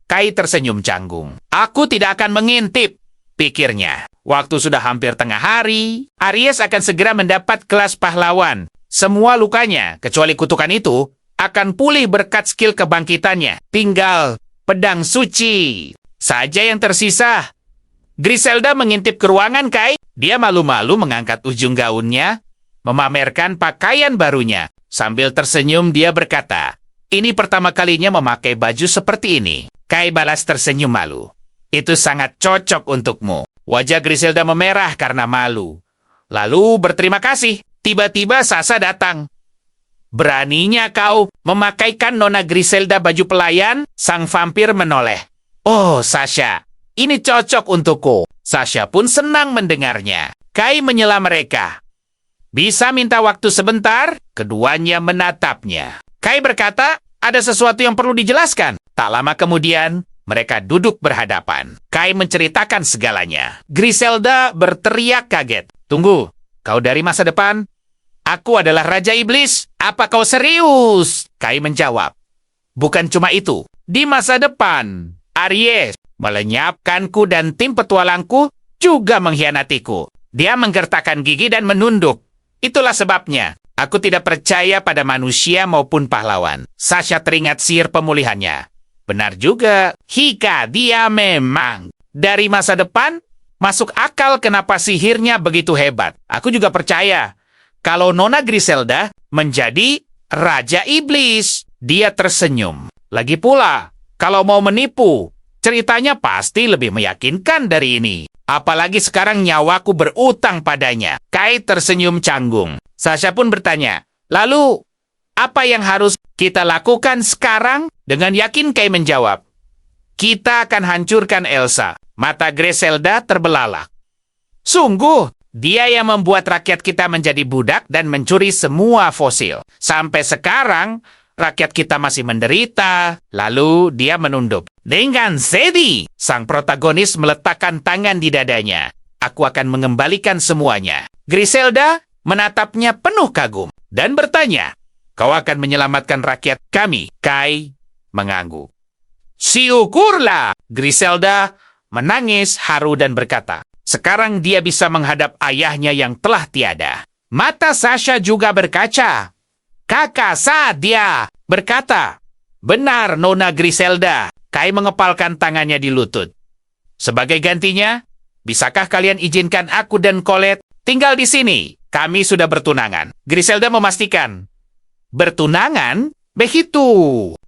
Kai tersenyum canggung. Aku tidak akan mengintip, pikirnya. Waktu sudah hampir tengah hari, Aries akan segera mendapat kelas pahlawan. Semua lukanya, kecuali kutukan itu, akan pulih berkat skill kebangkitannya. Tinggal pedang suci saja yang tersisa. Griselda mengintip ke ruangan Kai. Dia malu-malu mengangkat ujung gaunnya, memamerkan pakaian barunya. Sambil tersenyum dia berkata, ini pertama kalinya memakai baju seperti ini. Kai balas tersenyum malu. Itu sangat cocok untukmu. Wajah Griselda memerah karena malu. Lalu berterima kasih. Tiba-tiba Sasha datang. Beraninya kau memakaikan Nona Griselda baju pelayan? Sang vampir menoleh. Oh, Sasha, ini cocok untukku. Sasha pun senang mendengarnya. Kai menyela mereka. Bisa minta waktu sebentar? Keduanya menatapnya. Kai berkata, ada sesuatu yang perlu dijelaskan. Tak lama kemudian, mereka duduk berhadapan. Kai menceritakan segalanya. Griselda berteriak kaget. Tunggu, kau dari masa depan? Aku adalah Raja Iblis. Apa kau serius? Kai menjawab. Bukan cuma itu. Di masa depan, Aries melenyapkanku dan tim petualangku juga mengkhianatiku. Dia menggertakkan gigi dan menunduk. Itulah sebabnya. Aku tidak percaya pada manusia maupun pahlawan. Sasha teringat sihir pemulihannya. Benar juga. Hika, dia memang. Dari masa depan, masuk akal kenapa sihirnya begitu hebat. Aku juga percaya. Kalau Nona Griselda menjadi Raja Iblis. Dia tersenyum. Lagi pula, kalau mau menipu, ceritanya pasti lebih meyakinkan dari ini. Apalagi sekarang nyawaku berutang padanya. Kai tersenyum canggung. Sasha pun bertanya, lalu apa yang harus kita lakukan sekarang? Dengan yakin Kai menjawab, kita akan hancurkan Elsa. Mata Griselda terbelalak. Sungguh, dia yang membuat rakyat kita menjadi budak dan mencuri semua fosil. Sampai sekarang, rakyat kita masih menderita. Lalu dia menunduk. Dengan sedih, sang protagonis meletakkan tangan di dadanya. Aku akan mengembalikan semuanya. Griselda menatapnya penuh kagum dan bertanya, kau akan menyelamatkan rakyat kami? Kai mengangguk. Syukurlah! Griselda menangis haru dan berkata, sekarang dia bisa menghadap ayahnya yang telah tiada. Mata Sasha juga berkaca. Kakak saat dia berkata, benar Nona Griselda. Kai mengepalkan tangannya di lutut. Sebagai gantinya, bisakah kalian izinkan aku dan Colette tinggal di sini? Kami sudah bertunangan. Griselda memastikan. Bertunangan? Begitu.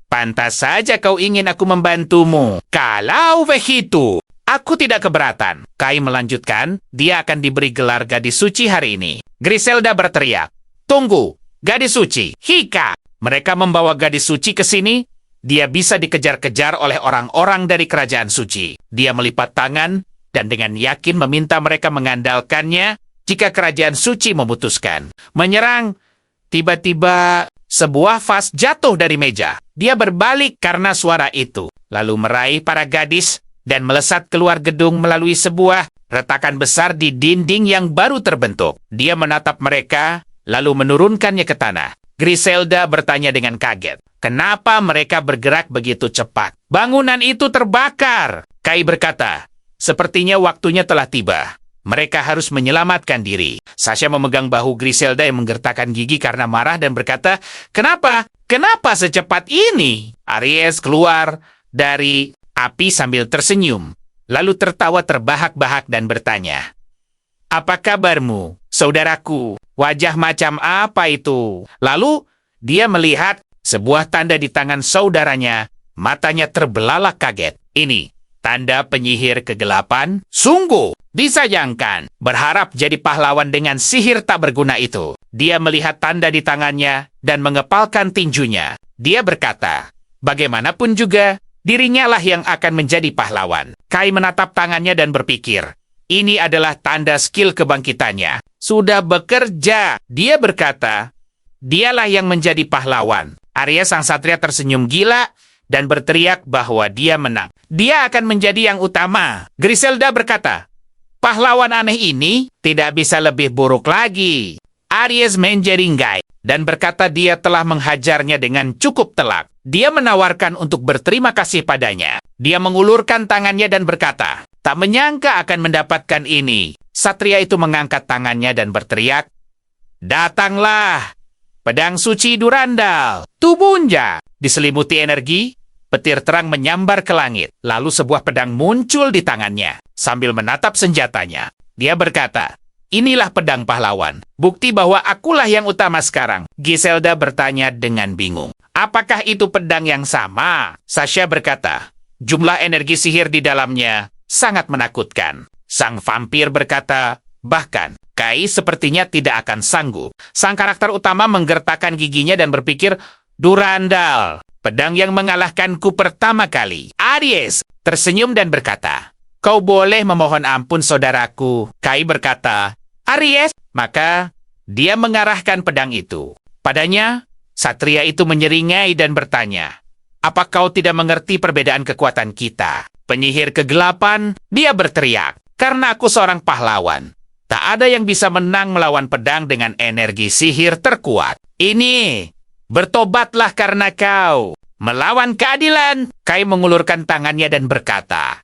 Pantas saja kau ingin aku membantumu. Kalau begitu, aku tidak keberatan. Kai melanjutkan, dia akan diberi gelar gadis suci hari ini. Griselda berteriak. Tunggu, gadis suci. Hika! Mereka membawa gadis suci ke sini. Dia bisa dikejar-kejar oleh orang-orang dari kerajaan suci. Dia melipat tangan dan dengan yakin meminta mereka mengandalkannya jika kerajaan suci memutuskan. Menyerang, tiba-tiba sebuah vas jatuh dari meja. Dia berbalik karena suara itu, lalu meraih para gadis dan melesat keluar gedung melalui sebuah retakan besar di dinding yang baru terbentuk. Dia menatap mereka, lalu menurunkannya ke tanah. Griselda bertanya dengan kaget. Kenapa mereka bergerak begitu cepat? Bangunan itu terbakar. Kai berkata, sepertinya waktunya telah tiba. Mereka harus menyelamatkan diri. Sasha memegang bahu Griselda yang menggertakkan gigi karena marah dan berkata, kenapa? Kenapa secepat ini? Aries keluar dari api sambil tersenyum. Lalu tertawa terbahak-bahak dan bertanya, apa kabarmu, saudaraku? Wajah macam apa itu? Lalu dia melihat sebuah tanda di tangan saudaranya. Matanya terbelalak kaget. Ini tanda penyihir kegelapan? Sungguh disayangkan. Berharap jadi pahlawan dengan sihir tak berguna itu. Dia melihat tanda di tangannya dan mengepalkan tinjunya. Dia berkata, bagaimanapun juga, dirinya lah yang akan menjadi pahlawan. Kai menatap tangannya dan berpikir, ini adalah tanda skill kebangkitannya. Sudah bekerja. Dia berkata, dialah yang menjadi pahlawan. Arya sang satria tersenyum gila dan berteriak bahwa dia menang. Dia akan menjadi yang utama. Griselda berkata, pahlawan aneh ini tidak bisa lebih buruk lagi. Aries menjeringkai dan berkata dia telah menghajarnya dengan cukup telak. Dia menawarkan untuk berterima kasih padanya. Dia mengulurkan tangannya dan berkata, tak menyangka akan mendapatkan ini. Satria itu mengangkat tangannya dan berteriak, datanglah, pedang suci Durandal, Tubunja. Diselimuti energi, petir terang menyambar ke langit. Lalu sebuah pedang muncul di tangannya. Sambil menatap senjatanya, dia berkata, inilah pedang pahlawan. Bukti bahwa akulah yang utama sekarang. Griselda bertanya dengan bingung. Apakah itu pedang yang sama? Sasha berkata, jumlah energi sihir di dalamnya sangat menakutkan. Sang vampir berkata, bahkan Kai sepertinya tidak akan sanggup. Sang karakter utama menggertakkan giginya dan berpikir, Durandal, pedang yang mengalahkanku pertama kali. Aries tersenyum dan berkata, kau boleh memohon ampun saudaraku. Kai berkata, Aries. Maka dia mengarahkan pedang itu. Padanya, satria itu menyeringai dan bertanya, apa kau tidak mengerti perbedaan kekuatan kita? Penyihir kegelapan, dia berteriak, karena aku seorang pahlawan. Tak ada yang bisa menang melawan pedang dengan energi sihir terkuat. Ini, bertobatlah karena kau melawan keadilan. Kai mengulurkan tangannya dan berkata,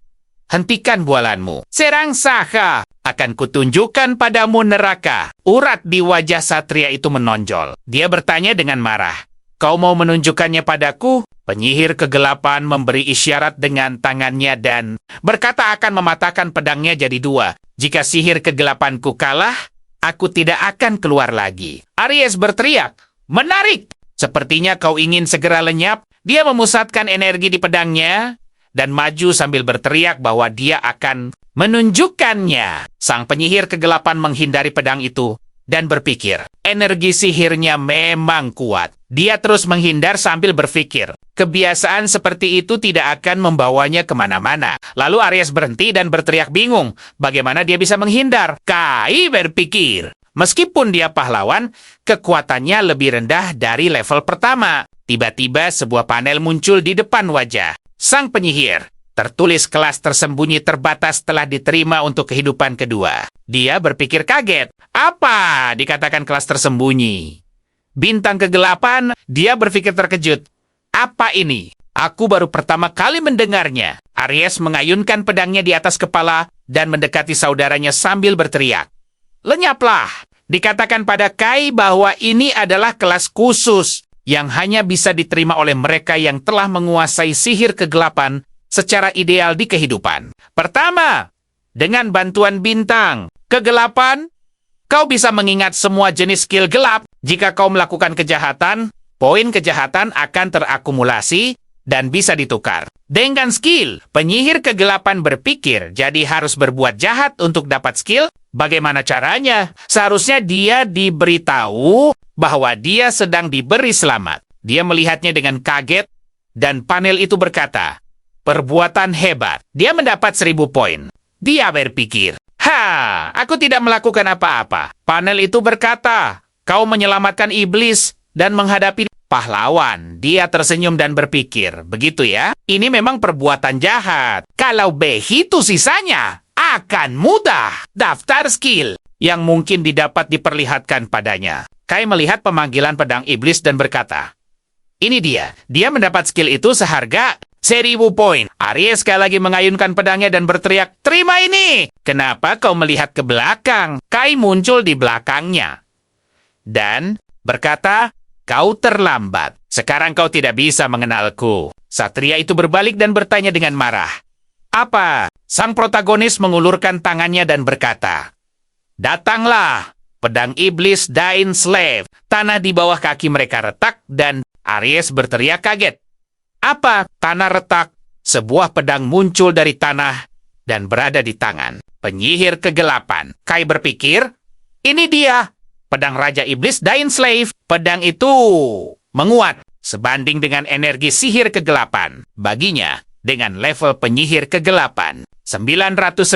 hentikan bualanmu. Serang Saka, akan kutunjukkan padamu neraka. Urat di wajah satria itu menonjol. Dia bertanya dengan marah, kau mau menunjukkannya padaku? Penyihir kegelapan memberi isyarat dengan tangannya dan berkata akan mematahkan pedangnya jadi dua. Jika sihir kegelapanku kalah, aku tidak akan keluar lagi. Aries berteriak, menarik! Sepertinya kau ingin segera lenyap. Dia memusatkan energi di pedangnya dan maju sambil berteriak bahwa dia akan menunjukkannya. Sang penyihir kegelapan menghindari pedang itu dan berpikir, energi sihirnya memang kuat. Dia terus menghindar sambil berpikir, kebiasaan seperti itu tidak akan membawanya kemana-mana. Lalu Aries berhenti dan berteriak bingung, bagaimana dia bisa menghindar? Kai berpikir, meskipun dia pahlawan, kekuatannya lebih rendah dari level pertama. Tiba-tiba sebuah panel muncul di depan wajah sang penyihir. Tertulis kelas tersembunyi terbatas telah diterima untuk kehidupan kedua. Dia berpikir kaget. Apa dikatakan kelas tersembunyi? Bintang kegelapan, dia berpikir terkejut. Apa ini? Aku baru pertama kali mendengarnya. Aries mengayunkan pedangnya di atas kepala dan mendekati saudaranya sambil berteriak. Lenyaplah! Dikatakan pada Kai bahwa ini adalah kelas khusus yang hanya bisa diterima oleh mereka yang telah menguasai sihir kegelapan secara ideal di kehidupan. Pertama, dengan bantuan bintang kegelapan, kau bisa mengingat semua jenis skill gelap. Jika kau melakukan kejahatan, poin kejahatan akan terakumulasi dan bisa ditukar. Dengan skill, penyihir kegelapan berpikir jadi harus berbuat jahat untuk dapat skill. Bagaimana caranya? Seharusnya dia diberitahu bahwa dia sedang diberi selamat. Dia melihatnya dengan kaget dan panel itu berkata, perbuatan hebat. Dia mendapat 1000 poin. Dia berpikir, aku tidak melakukan apa-apa. Panel itu berkata, kau menyelamatkan iblis dan menghadapi pahlawan. Dia tersenyum dan berpikir, begitu ya? Ini memang perbuatan jahat. Kalau begitu sisanya akan mudah. Daftar skill yang mungkin didapat diperlihatkan padanya. Kai melihat pemanggilan pedang iblis dan berkata, ini dia. Dia mendapat skill itu seharga 1000 poin. Aries sekali lagi mengayunkan pedangnya dan berteriak, terima ini! Kenapa kau melihat ke belakang? Kai muncul di belakangnya dan berkata, kau terlambat. Sekarang kau tidak bisa mengenalku. Satria itu berbalik dan bertanya dengan marah. Apa? Sang protagonis mengulurkan tangannya dan berkata, datanglah, pedang iblis Dain Slave. Tanah di bawah kaki mereka retak dan Aries berteriak kaget. Apa? Tanah retak. Sebuah pedang muncul dari tanah dan berada di tangan penyihir kegelapan. Kai berpikir, ini dia, pedang Raja Iblis Dain Slave. Pedang itu menguat sebanding dengan energi sihir kegelapan. Baginya, dengan level penyihir kegelapan 999,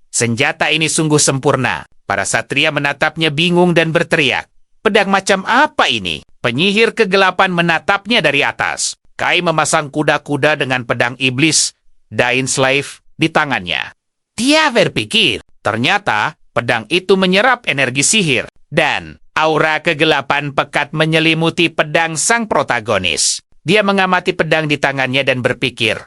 senjata ini sungguh sempurna. Para satria menatapnya bingung dan berteriak, pedang macam apa ini? Penyihir kegelapan menatapnya dari atas. Kai memasang kuda-kuda dengan pedang iblis Dain Slave di tangannya. Dia berpikir, ternyata pedang itu menyerap energi sihir dan aura kegelapan pekat menyelimuti pedang sang protagonis. Dia mengamati pedang di tangannya dan berpikir,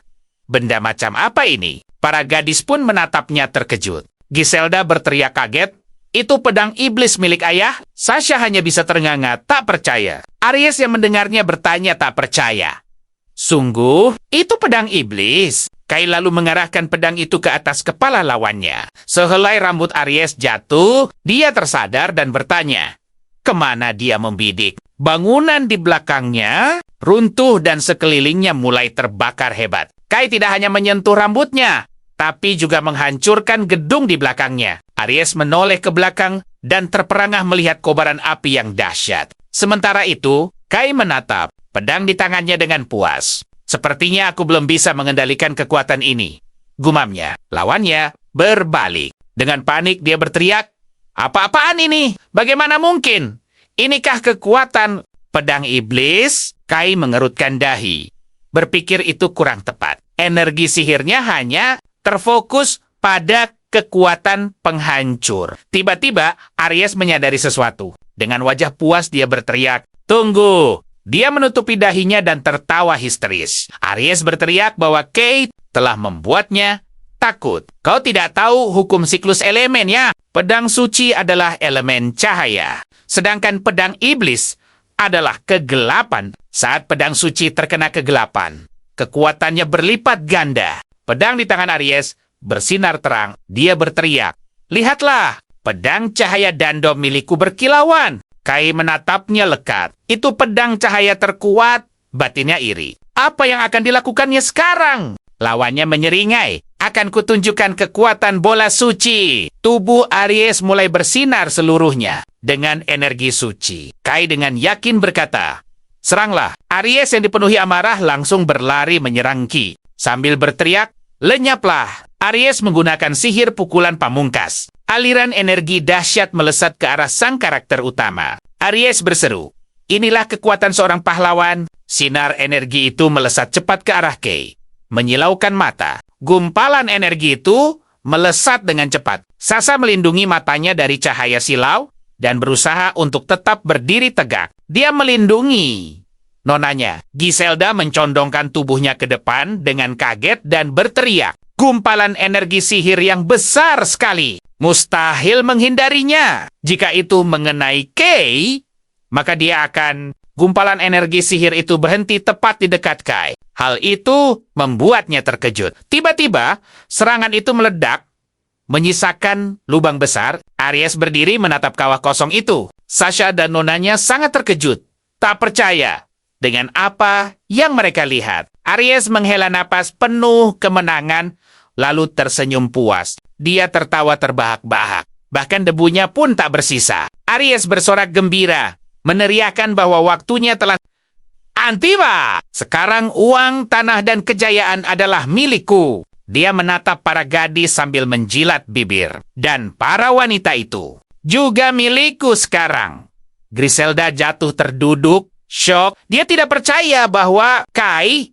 benda macam apa ini? Para gadis pun menatapnya terkejut. Giselda berteriak kaget, itu pedang iblis milik ayah? Sasha hanya bisa ternganga, tak percaya. Aries yang mendengarnya bertanya tak percaya. Sungguh, itu pedang iblis. Kai lalu mengarahkan pedang itu ke atas kepala lawannya. Sehelai rambut Aries jatuh, dia tersadar dan bertanya, kemana dia membidik? Bangunan di belakangnya runtuh dan sekelilingnya mulai terbakar hebat. Kai tidak hanya menyentuh rambutnya, tapi juga menghancurkan gedung di belakangnya. Aries menoleh ke belakang dan terperangah melihat kobaran api yang dahsyat. Sementara itu, Kai menatap pedang di tangannya dengan puas. Sepertinya aku belum bisa mengendalikan kekuatan ini, gumamnya. Lawannya berbalik. Dengan panik dia berteriak, "Apa-apaan ini? Bagaimana mungkin? Inikah kekuatan pedang iblis?" Kai mengerutkan dahi. Berpikir itu kurang tepat. Energi sihirnya hanya terfokus pada kekuatan penghancur. Tiba-tiba, Aries menyadari sesuatu. Dengan wajah puas dia berteriak, "Tunggu!" Dia menutupi dahinya dan tertawa histeris. Aries berteriak bahwa Kate telah membuatnya takut. "Kau tidak tahu hukum siklus elemen ya? Pedang suci adalah elemen cahaya. Sedangkan pedang iblis adalah kegelapan. Saat pedang suci terkena kegelapan, kekuatannya berlipat ganda." Pedang di tangan Aries bersinar terang. Dia berteriak, "Lihatlah, pedang cahaya Dando milikku berkilauan." Kai menatapnya lekat. Itu pedang cahaya terkuat, batinnya iri. Apa yang akan dilakukannya sekarang? Lawannya menyeringai. "Akan kutunjukkan kekuatan bola suci." Tubuh Aries mulai bersinar seluruhnya dengan energi suci. Kai dengan yakin berkata, "Seranglah." Aries yang dipenuhi amarah langsung berlari menyerang Ki. Sambil berteriak, "Lenyaplah." Aries menggunakan sihir pukulan pamungkas. Aliran energi dahsyat melesat ke arah sang karakter utama. Aries berseru, "Inilah kekuatan seorang pahlawan." Sinar energi itu melesat cepat ke arah Kei. Menyilaukan mata. Gumpalan energi itu melesat dengan cepat. Sasa melindungi matanya dari cahaya silau dan berusaha untuk tetap berdiri tegak. Dia melindungi nonanya. Giselda mencondongkan tubuhnya ke depan dengan kaget dan berteriak. Gumpalan energi sihir yang besar sekali. Mustahil menghindarinya. Jika itu mengenai Kei, maka dia akan... Gumpalan energi sihir itu berhenti tepat di dekat Kai. Hal itu membuatnya terkejut. Tiba-tiba, serangan itu meledak, menyisakan lubang besar. Aries berdiri menatap kawah kosong itu. Sasha dan nonanya sangat terkejut. Tak percaya dengan apa yang mereka lihat. Aries menghela napas penuh kemenangan, lalu tersenyum puas. Dia tertawa terbahak-bahak. Bahkan debunya pun tak bersisa. Aries bersorak gembira, meneriakkan bahwa waktunya telah... "Antiba! Sekarang uang, tanah, dan kejayaan adalah milikku." Dia menatap para gadis sambil menjilat bibir. "Dan para wanita itu juga milikku sekarang." Griselda jatuh terduduk, syok. Dia tidak percaya bahwa Kai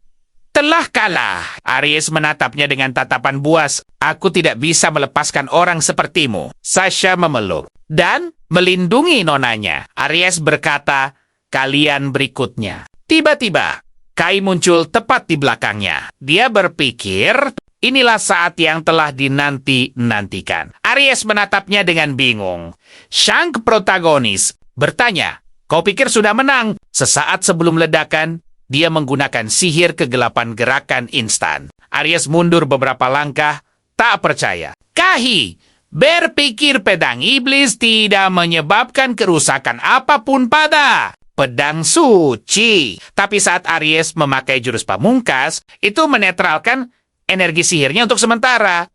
telah kalah. Aries menatapnya dengan tatapan buas. "Aku tidak bisa melepaskan orang sepertimu." Sasha memeluk dan melindungi nonanya. Aries berkata, "Kalian berikutnya." Tiba-tiba, Kai muncul tepat di belakangnya. Dia berpikir, inilah saat yang telah dinanti-nantikan. Aries menatapnya dengan bingung. Sang protagonis bertanya, "Kau pikir sudah menang?" Sesaat sebelum ledakan, dia menggunakan sihir kegelapan gerakan instan. Aries mundur beberapa langkah, tak percaya. "Kahi, berpikir pedang iblis tidak menyebabkan kerusakan apapun pada pedang suci." Tapi saat Aries memakai jurus pamungkas, itu menetralkan energi sihirnya untuk sementara.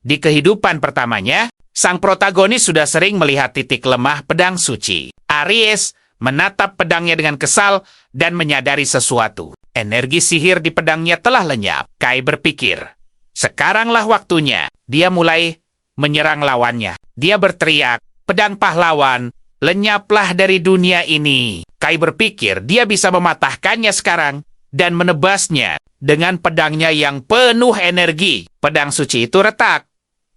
Di kehidupan pertamanya, sang protagonis sudah sering melihat titik lemah pedang suci. Aries menatap pedangnya dengan kesal dan menyadari sesuatu. Energi sihir di pedangnya telah lenyap. Kai berpikir, sekaranglah waktunya. Dia mulai menyerang lawannya. Dia berteriak, "Pedang pahlawan, lenyaplah dari dunia ini." Kai berpikir dia bisa mematahkannya sekarang dan menebasnya dengan pedangnya yang penuh energi. Pedang suci itu retak,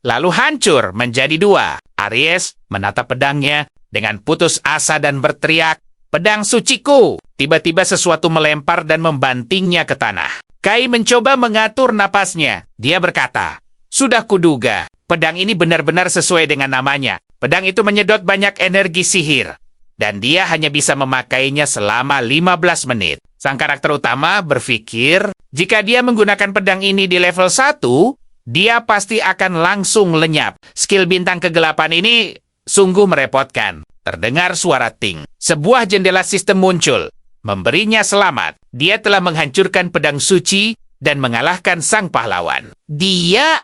lalu hancur menjadi dua. Aries menatap pedangnya dengan putus asa dan berteriak, "Pedang suciku!" Tiba-tiba sesuatu melempar dan membantingnya ke tanah. Kai mencoba mengatur napasnya. Dia berkata, "Sudah kuduga, pedang ini benar-benar sesuai dengan namanya. Pedang itu menyedot banyak energi sihir, dan dia hanya bisa memakainya selama 15 menit. Sang karakter utama berpikir, jika dia menggunakan pedang ini di level 1, dia pasti akan langsung lenyap. Skill bintang kegelapan ini sungguh merepotkan. Terdengar suara ting. Sebuah jendela sistem muncul, memberinya selamat. Dia telah menghancurkan pedang suci dan mengalahkan sang pahlawan. Dia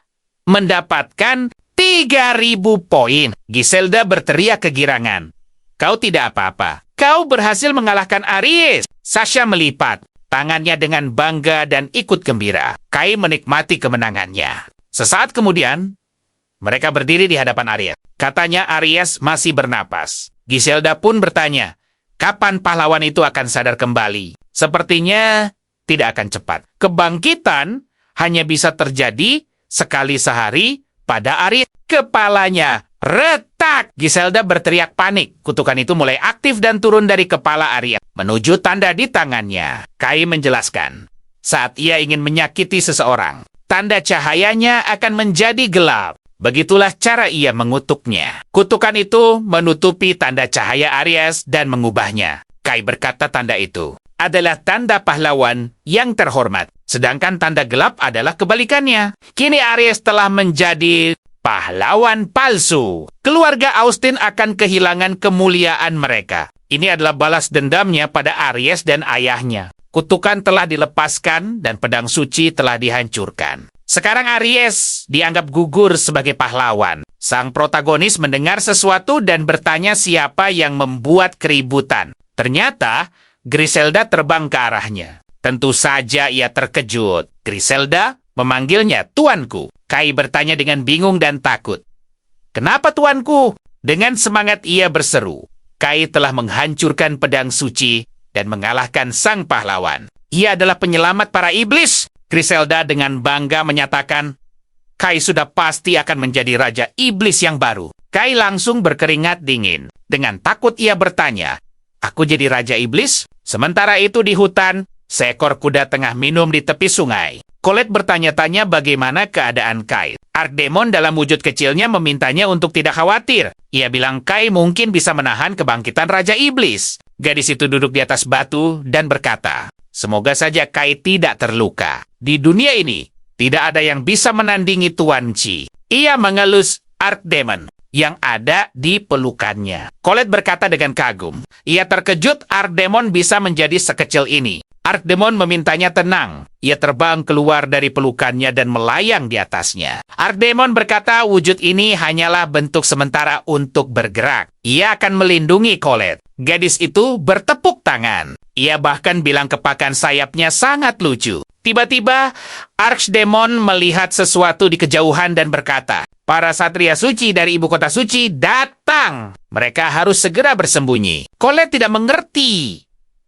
mendapatkan 3.000 poin. Giselda berteriak kegirangan. Kau tidak apa-apa. Kau berhasil mengalahkan Aries. Sasha melipat tangannya dengan bangga dan ikut gembira. Kai menikmati kemenangannya. Sesaat kemudian, mereka berdiri di hadapan Aries. Katanya Aries masih bernapas. Giselda pun bertanya, kapan pahlawan itu akan sadar kembali? Sepertinya tidak akan cepat. Kebangkitan hanya bisa terjadi sekali sehari pada Aries. Kepalanya retak. Giselda berteriak panik. Kutukan itu mulai aktif dan turun dari kepala Aries menuju tanda di tangannya. Kai menjelaskan, saat ia ingin menyakiti seseorang, tanda cahayanya akan menjadi gelap. Begitulah cara ia mengutuknya. Kutukan itu menutupi tanda cahaya Aries dan mengubahnya. Kai berkata tanda itu adalah tanda pahlawan yang terhormat. Sedangkan tanda gelap adalah kebalikannya. Kini Aries telah menjadi pahlawan palsu. Keluarga Austin akan kehilangan kemuliaan mereka. Ini adalah balas dendamnya pada Aries dan ayahnya. Kutukan telah dilepaskan dan pedang suci telah dihancurkan. Sekarang Aries dianggap gugur sebagai pahlawan. Sang protagonis mendengar sesuatu dan bertanya siapa yang membuat keributan. Ternyata Griselda terbang ke arahnya. Tentu saja ia terkejut. Griselda memanggilnya tuanku. Kai bertanya dengan bingung dan takut. Kenapa tuanku? Dengan semangat ia berseru. Kai telah menghancurkan pedang suci dan mengalahkan sang pahlawan. Ia adalah penyelamat para iblis. Griselda dengan bangga menyatakan, Kai sudah pasti akan menjadi raja iblis yang baru. Kai langsung berkeringat dingin. Dengan takut ia bertanya, aku jadi raja iblis? Sementara itu di hutan, seekor kuda tengah minum di tepi sungai. Colette bertanya-tanya bagaimana keadaan Kai. Archdemon dalam wujud kecilnya memintanya untuk tidak khawatir. Ia bilang Kai mungkin bisa menahan kebangkitan Raja Iblis. Gadis itu duduk di atas batu dan berkata, semoga saja Kai tidak terluka. Di dunia ini, tidak ada yang bisa menandingi Tuan Chi. Ia mengelus Archdemon yang ada di pelukannya. Colette berkata dengan kagum. Ia terkejut Archdemon bisa menjadi sekecil ini. Archdemon memintanya tenang. Ia terbang keluar dari pelukannya dan melayang di atasnya. Archdemon berkata wujud ini hanyalah bentuk sementara untuk bergerak. Ia akan melindungi Colette. Gadis itu bertepuk tangan. Ia bahkan bilang kepakan sayapnya sangat lucu. Tiba-tiba, Archdemon melihat sesuatu di kejauhan dan berkata, para satria suci dari ibu kota suci datang. Mereka harus segera bersembunyi. Colette tidak mengerti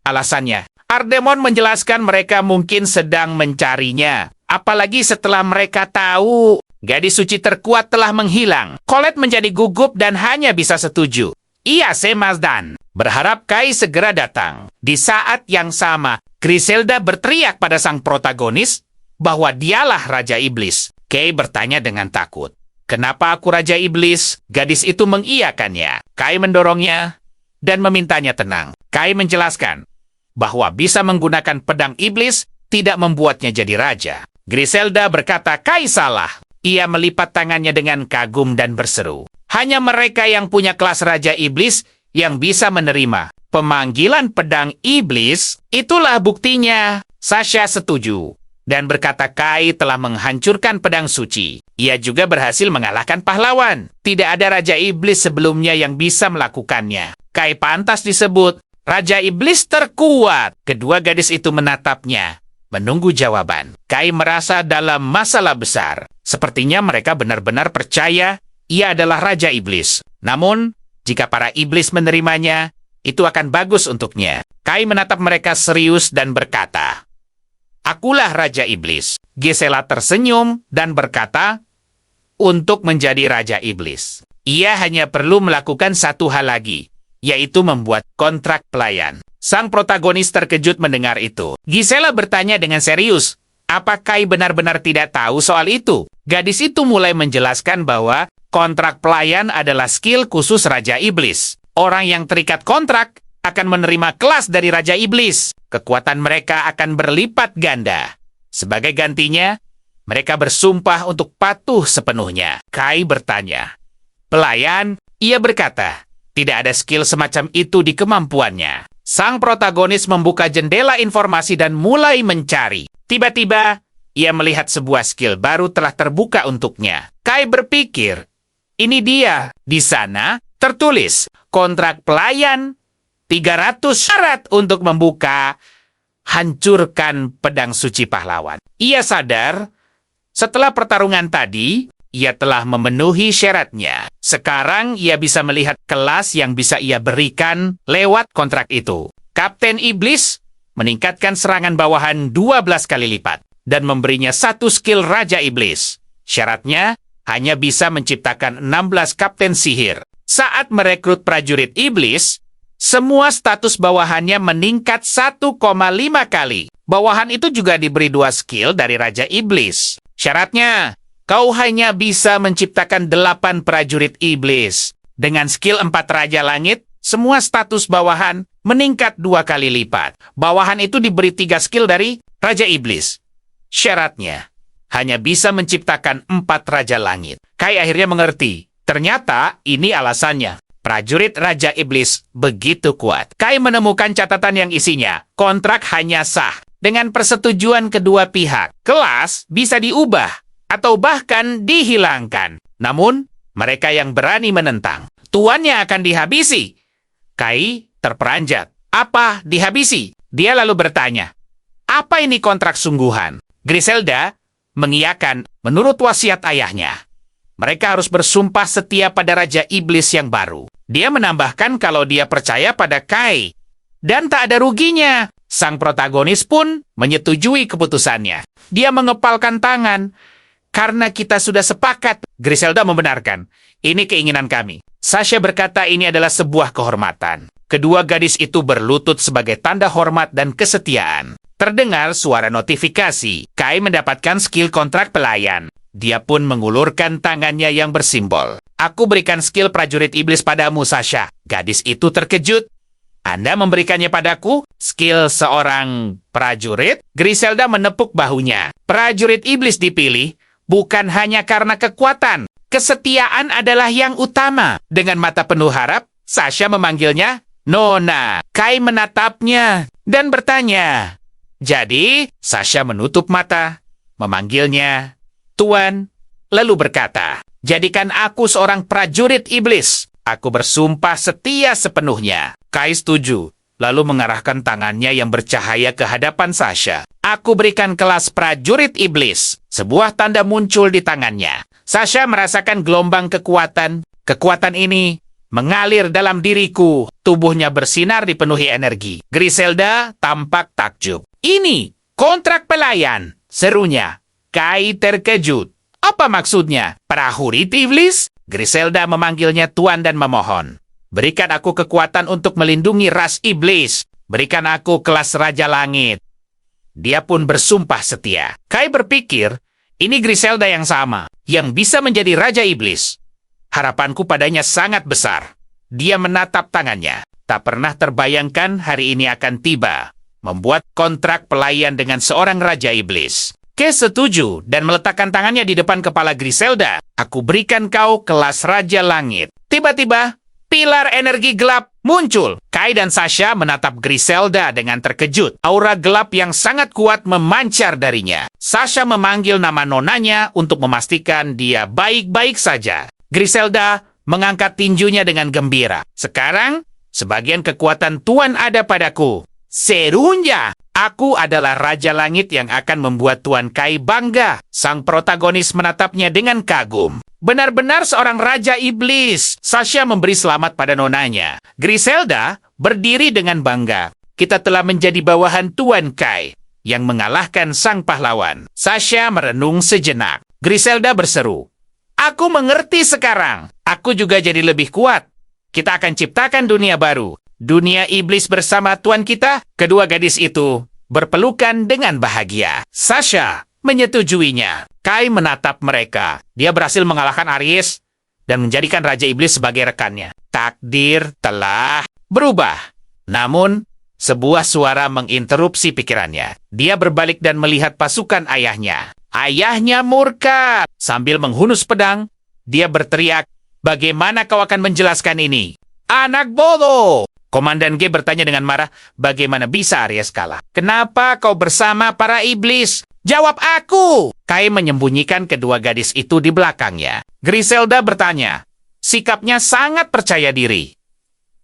alasannya. Archdemon menjelaskan mereka mungkin sedang mencarinya. Apalagi setelah mereka tahu gadis suci terkuat telah menghilang. Colette menjadi gugup dan hanya bisa setuju. Ia Semazdan berharap Kai segera datang. Di saat yang sama, Griselda berteriak pada sang protagonis bahwa dialah Raja Iblis. Kai bertanya dengan takut. Kenapa aku Raja Iblis? Gadis itu mengiyakannya. Kai mendorongnya dan memintanya tenang. Kai menjelaskan bahwa bisa menggunakan pedang iblis tidak membuatnya jadi raja. Griselda berkata Kai salah. Ia melipat tangannya dengan kagum dan berseru. Hanya mereka yang punya kelas raja iblis yang bisa menerima pemanggilan pedang iblis. Itulah buktinya. Sasha setuju dan berkata Kai telah menghancurkan pedang suci. Ia juga berhasil mengalahkan pahlawan. Tidak ada raja iblis sebelumnya yang bisa melakukannya. Kai pantas disebut Raja Iblis terkuat. Kedua gadis itu menatapnya, menunggu jawaban. Kai merasa dalam masalah besar. Sepertinya mereka benar-benar percaya ia adalah Raja Iblis. Namun, jika para iblis menerimanya, itu akan bagus untuknya. Kai menatap mereka serius dan berkata, akulah Raja Iblis. Gisela tersenyum dan berkata, untuk menjadi Raja Iblis, ia hanya perlu melakukan satu hal lagi, yaitu membuat kontrak pelayan. Sang protagonis terkejut mendengar itu. Gisela bertanya dengan serius, apa Kai benar-benar tidak tahu soal itu? Gadis itu mulai menjelaskan bahwa kontrak pelayan adalah skill khusus Raja Iblis. Orang yang terikat kontrak akan menerima kelas dari Raja Iblis. Kekuatan mereka akan berlipat ganda. Sebagai gantinya, mereka bersumpah untuk patuh sepenuhnya. Kai bertanya, pelayan? Ia berkata, tidak ada skill semacam itu di kemampuannya. Sang protagonis membuka jendela informasi dan mulai mencari. Tiba-tiba, ia melihat sebuah skill baru telah terbuka untuknya. Kai berpikir, ini dia. Di sana tertulis, kontrak pelayan 300 syarat untuk membuka, hancurkan pedang suci pahlawan. Ia sadar, setelah pertarungan tadi, ia telah memenuhi syaratnya. Sekarang ia bisa melihat kelas yang bisa ia berikan lewat kontrak itu. Kapten Iblis meningkatkan serangan bawahan 12 kali lipat dan memberinya 1 skill Raja Iblis. Syaratnya hanya bisa menciptakan 16 kapten sihir. Saat merekrut prajurit iblis, semua status bawahannya meningkat 1,5 kali. Bawahan itu juga diberi 2 skill dari Raja Iblis. Syaratnya, kau hanya bisa menciptakan 8 prajurit iblis. Dengan skill 4 Raja Langit, semua status bawahan meningkat 2 kali lipat. Bawahan itu diberi 3 skill dari Raja Iblis. Syaratnya, hanya bisa menciptakan 4 Raja Langit. Kai akhirnya mengerti. Ternyata ini alasannya. Prajurit Raja Iblis begitu kuat. Kai menemukan catatan yang isinya, kontrak hanya sah dengan persetujuan kedua pihak. Kelas bisa diubah atau bahkan dihilangkan. Namun, mereka yang berani menentang, tuannya akan dihabisi. Kai terperanjat. Apa dihabisi? Dia lalu bertanya, apa ini kontrak sungguhan? Griselda mengiyakan menurut wasiat ayahnya. Mereka harus bersumpah setia pada Raja Iblis yang baru. Dia menambahkan kalau dia percaya pada Kai. Dan tak ada ruginya. Sang protagonis pun menyetujui keputusannya. Dia mengepalkan tangan. Karena kita sudah sepakat. Griselda membenarkan. Ini keinginan kami. Sasha berkata ini adalah sebuah kehormatan. Kedua gadis itu berlutut sebagai tanda hormat dan kesetiaan. Terdengar suara notifikasi. Kai mendapatkan skill kontrak pelayan. Dia pun mengulurkan tangannya yang bersimbol. Aku berikan skill prajurit iblis padamu, Sasha. Gadis itu terkejut. Anda memberikannya padaku? Skill seorang prajurit? Griselda menepuk bahunya. Prajurit iblis dipilih bukan hanya karena kekuatan. Kesetiaan adalah yang utama. Dengan mata penuh harap, Sasha memanggilnya Nona. Kai menatapnya dan bertanya. Jadi, Sasha menutup mata, memanggilnya Tuan, lalu berkata, jadikan aku seorang prajurit iblis. Aku bersumpah setia sepenuhnya. Kai setuju, lalu mengarahkan tangannya yang bercahaya ke hadapan Sasha. Aku berikan kelas prajurit iblis. Sebuah tanda muncul di tangannya. Sasha merasakan gelombang kekuatan. Kekuatan ini mengalir dalam diriku. Tubuhnya bersinar dipenuhi energi. Griselda tampak takjub. Ini kontrak pelayan, serunya. Kai terkejut. Apa maksudnya? Prajurit iblis? Griselda memanggilnya Tuan dan memohon. Berikan aku kekuatan untuk melindungi ras iblis. Berikan aku kelas Raja Langit. Dia pun bersumpah setia. Kai berpikir, ini Griselda yang sama, yang bisa menjadi Raja Iblis. Harapanku padanya sangat besar. Dia menatap tangannya. Tak pernah terbayangkan hari ini akan tiba. Membuat kontrak pelayan dengan seorang Raja Iblis. Kai setuju dan meletakkan tangannya di depan kepala Griselda. Aku berikan kau kelas Raja Langit. Tiba-tiba, pilar energi gelap muncul. Kai dan Sasha menatap Griselda dengan terkejut. Aura gelap yang sangat kuat memancar darinya. Sasha memanggil nama nonanya untuk memastikan dia baik-baik saja. Griselda mengangkat tinjunya dengan gembira. Sekarang, sebagian kekuatan Tuan ada padaku. Serunya! Aku adalah Raja Langit yang akan membuat Tuan Kai bangga. Sang protagonis menatapnya dengan kagum. Benar-benar seorang Raja Iblis. Sasha memberi selamat pada nonanya. Griselda berdiri dengan bangga. Kita telah menjadi bawahan Tuan Kai yang mengalahkan sang pahlawan. Sasha merenung sejenak. Griselda berseru, aku mengerti sekarang. Aku juga jadi lebih kuat. Kita akan ciptakan dunia baru. Dunia iblis bersama Tuan kita. Kedua gadis itu berpelukan dengan bahagia. Sasha menyetujuinya. Kai menatap mereka. Dia berhasil mengalahkan Aries dan menjadikan Raja Iblis sebagai rekannya. Takdir telah berubah. Namun, sebuah suara menginterupsi pikirannya. Dia berbalik dan melihat pasukan ayahnya. Ayahnya murka. Sambil menghunus pedang, dia berteriak, bagaimana kau akan menjelaskan ini? Anak bodoh! Komandan G bertanya dengan marah, bagaimana bisa Aries kalah? Kenapa kau bersama para iblis? Jawab aku! Kai menyembunyikan kedua gadis itu di belakangnya. Griselda bertanya. Sikapnya sangat percaya diri.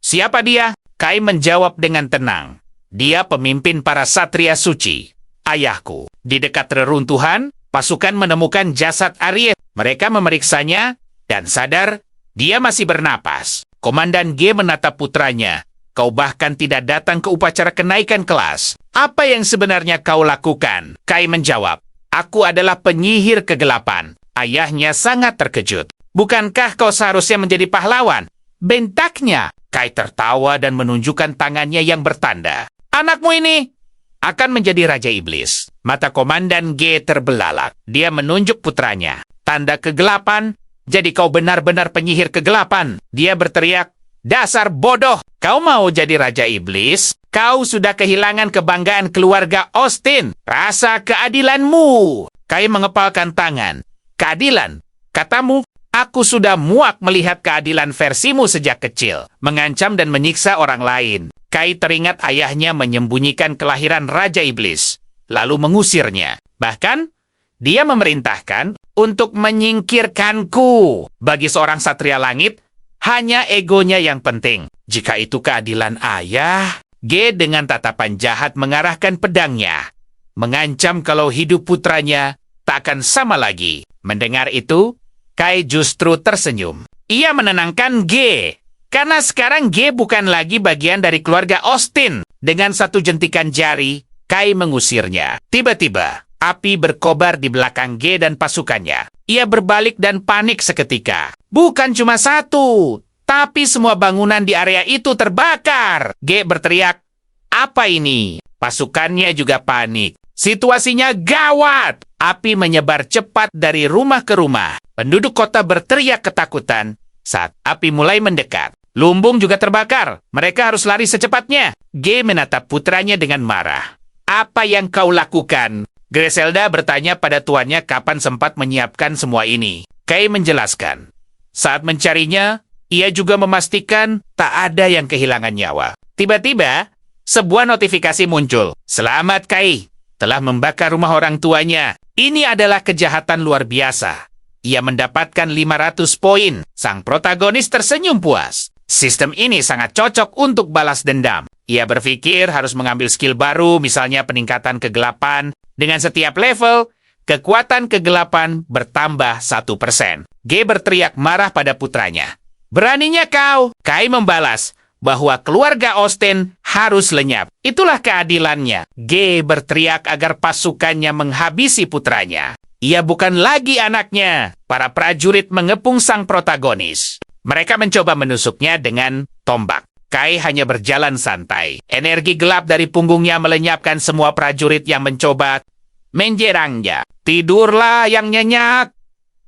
Siapa dia? Kai menjawab dengan tenang. Dia pemimpin para satria suci. Ayahku. Di dekat reruntuhan, pasukan menemukan jasad Aries. Mereka memeriksanya dan sadar dia masih bernapas. Komandan G menatap putranya. Kau bahkan tidak datang ke upacara kenaikan kelas. Apa yang sebenarnya kau lakukan? Kai menjawab. Aku adalah penyihir kegelapan. Ayahnya sangat terkejut. Bukankah kau seharusnya menjadi pahlawan? Bentaknya. Kai tertawa dan menunjukkan tangannya yang bertanda. Anakmu ini akan menjadi Raja Iblis. Mata Komandan G terbelalak. Dia menunjuk putranya. Tanda kegelapan, jadi kau benar-benar penyihir kegelapan. Dia berteriak, dasar bodoh. Kau mau jadi Raja Iblis? Kau sudah kehilangan kebanggaan keluarga Austin. Rasa keadilanmu. Kai mengepalkan tangan. Keadilan? Katamu, aku sudah muak melihat keadilan versimu sejak kecil. Mengancam dan menyiksa orang lain. Kai teringat ayahnya menyembunyikan kelahiran Raja Iblis. Lalu mengusirnya. Bahkan, dia memerintahkan untuk menyingkirkanku. Bagi seorang satria langit, hanya egonya yang penting. Jika itu keadilan ayah, G dengan tatapan jahat mengarahkan pedangnya. Mengancam kalau hidup putranya tak akan sama lagi. Mendengar itu, Kai justru tersenyum. Ia menenangkan G. Karena sekarang G bukan lagi bagian dari keluarga Austin. Dengan satu jentikan jari, Kai mengusirnya. Tiba-tiba, api berkobar di belakang G dan pasukannya. Ia berbalik dan panik seketika. Bukan cuma satu, tapi semua bangunan di area itu terbakar. G berteriak, apa ini? Pasukannya juga panik. Situasinya gawat. Api menyebar cepat dari rumah ke rumah. Penduduk kota berteriak ketakutan saat api mulai mendekat. Lumbung juga terbakar. Mereka harus lari secepatnya. G menatap putranya dengan marah. Apa yang kau lakukan? Griselda bertanya pada tuannya kapan sempat menyiapkan semua ini. Kai menjelaskan. Saat mencarinya, ia juga memastikan tak ada yang kehilangan nyawa. Tiba-tiba, sebuah notifikasi muncul. Selamat Kai, telah membakar rumah orang tuanya. Ini adalah kejahatan luar biasa. Ia mendapatkan 500 poin. Sang protagonis tersenyum puas. Sistem ini sangat cocok untuk balas dendam. Ia berpikir harus mengambil skill baru, misalnya peningkatan kegelapan. Dengan setiap level, kekuatan kegelapan bertambah 1%. G berteriak marah pada putranya. Beraninya kau? Kai membalas bahwa keluarga Austin harus lenyap. Itulah keadilannya. G berteriak agar pasukannya menghabisi putranya. Ia bukan lagi anaknya. Para prajurit mengepung sang protagonis. Mereka mencoba menusuknya dengan tombak. Kai hanya berjalan santai. Energi gelap dari punggungnya melenyapkan semua prajurit yang mencoba menjerangnya. Tidurlah yang nyenyak,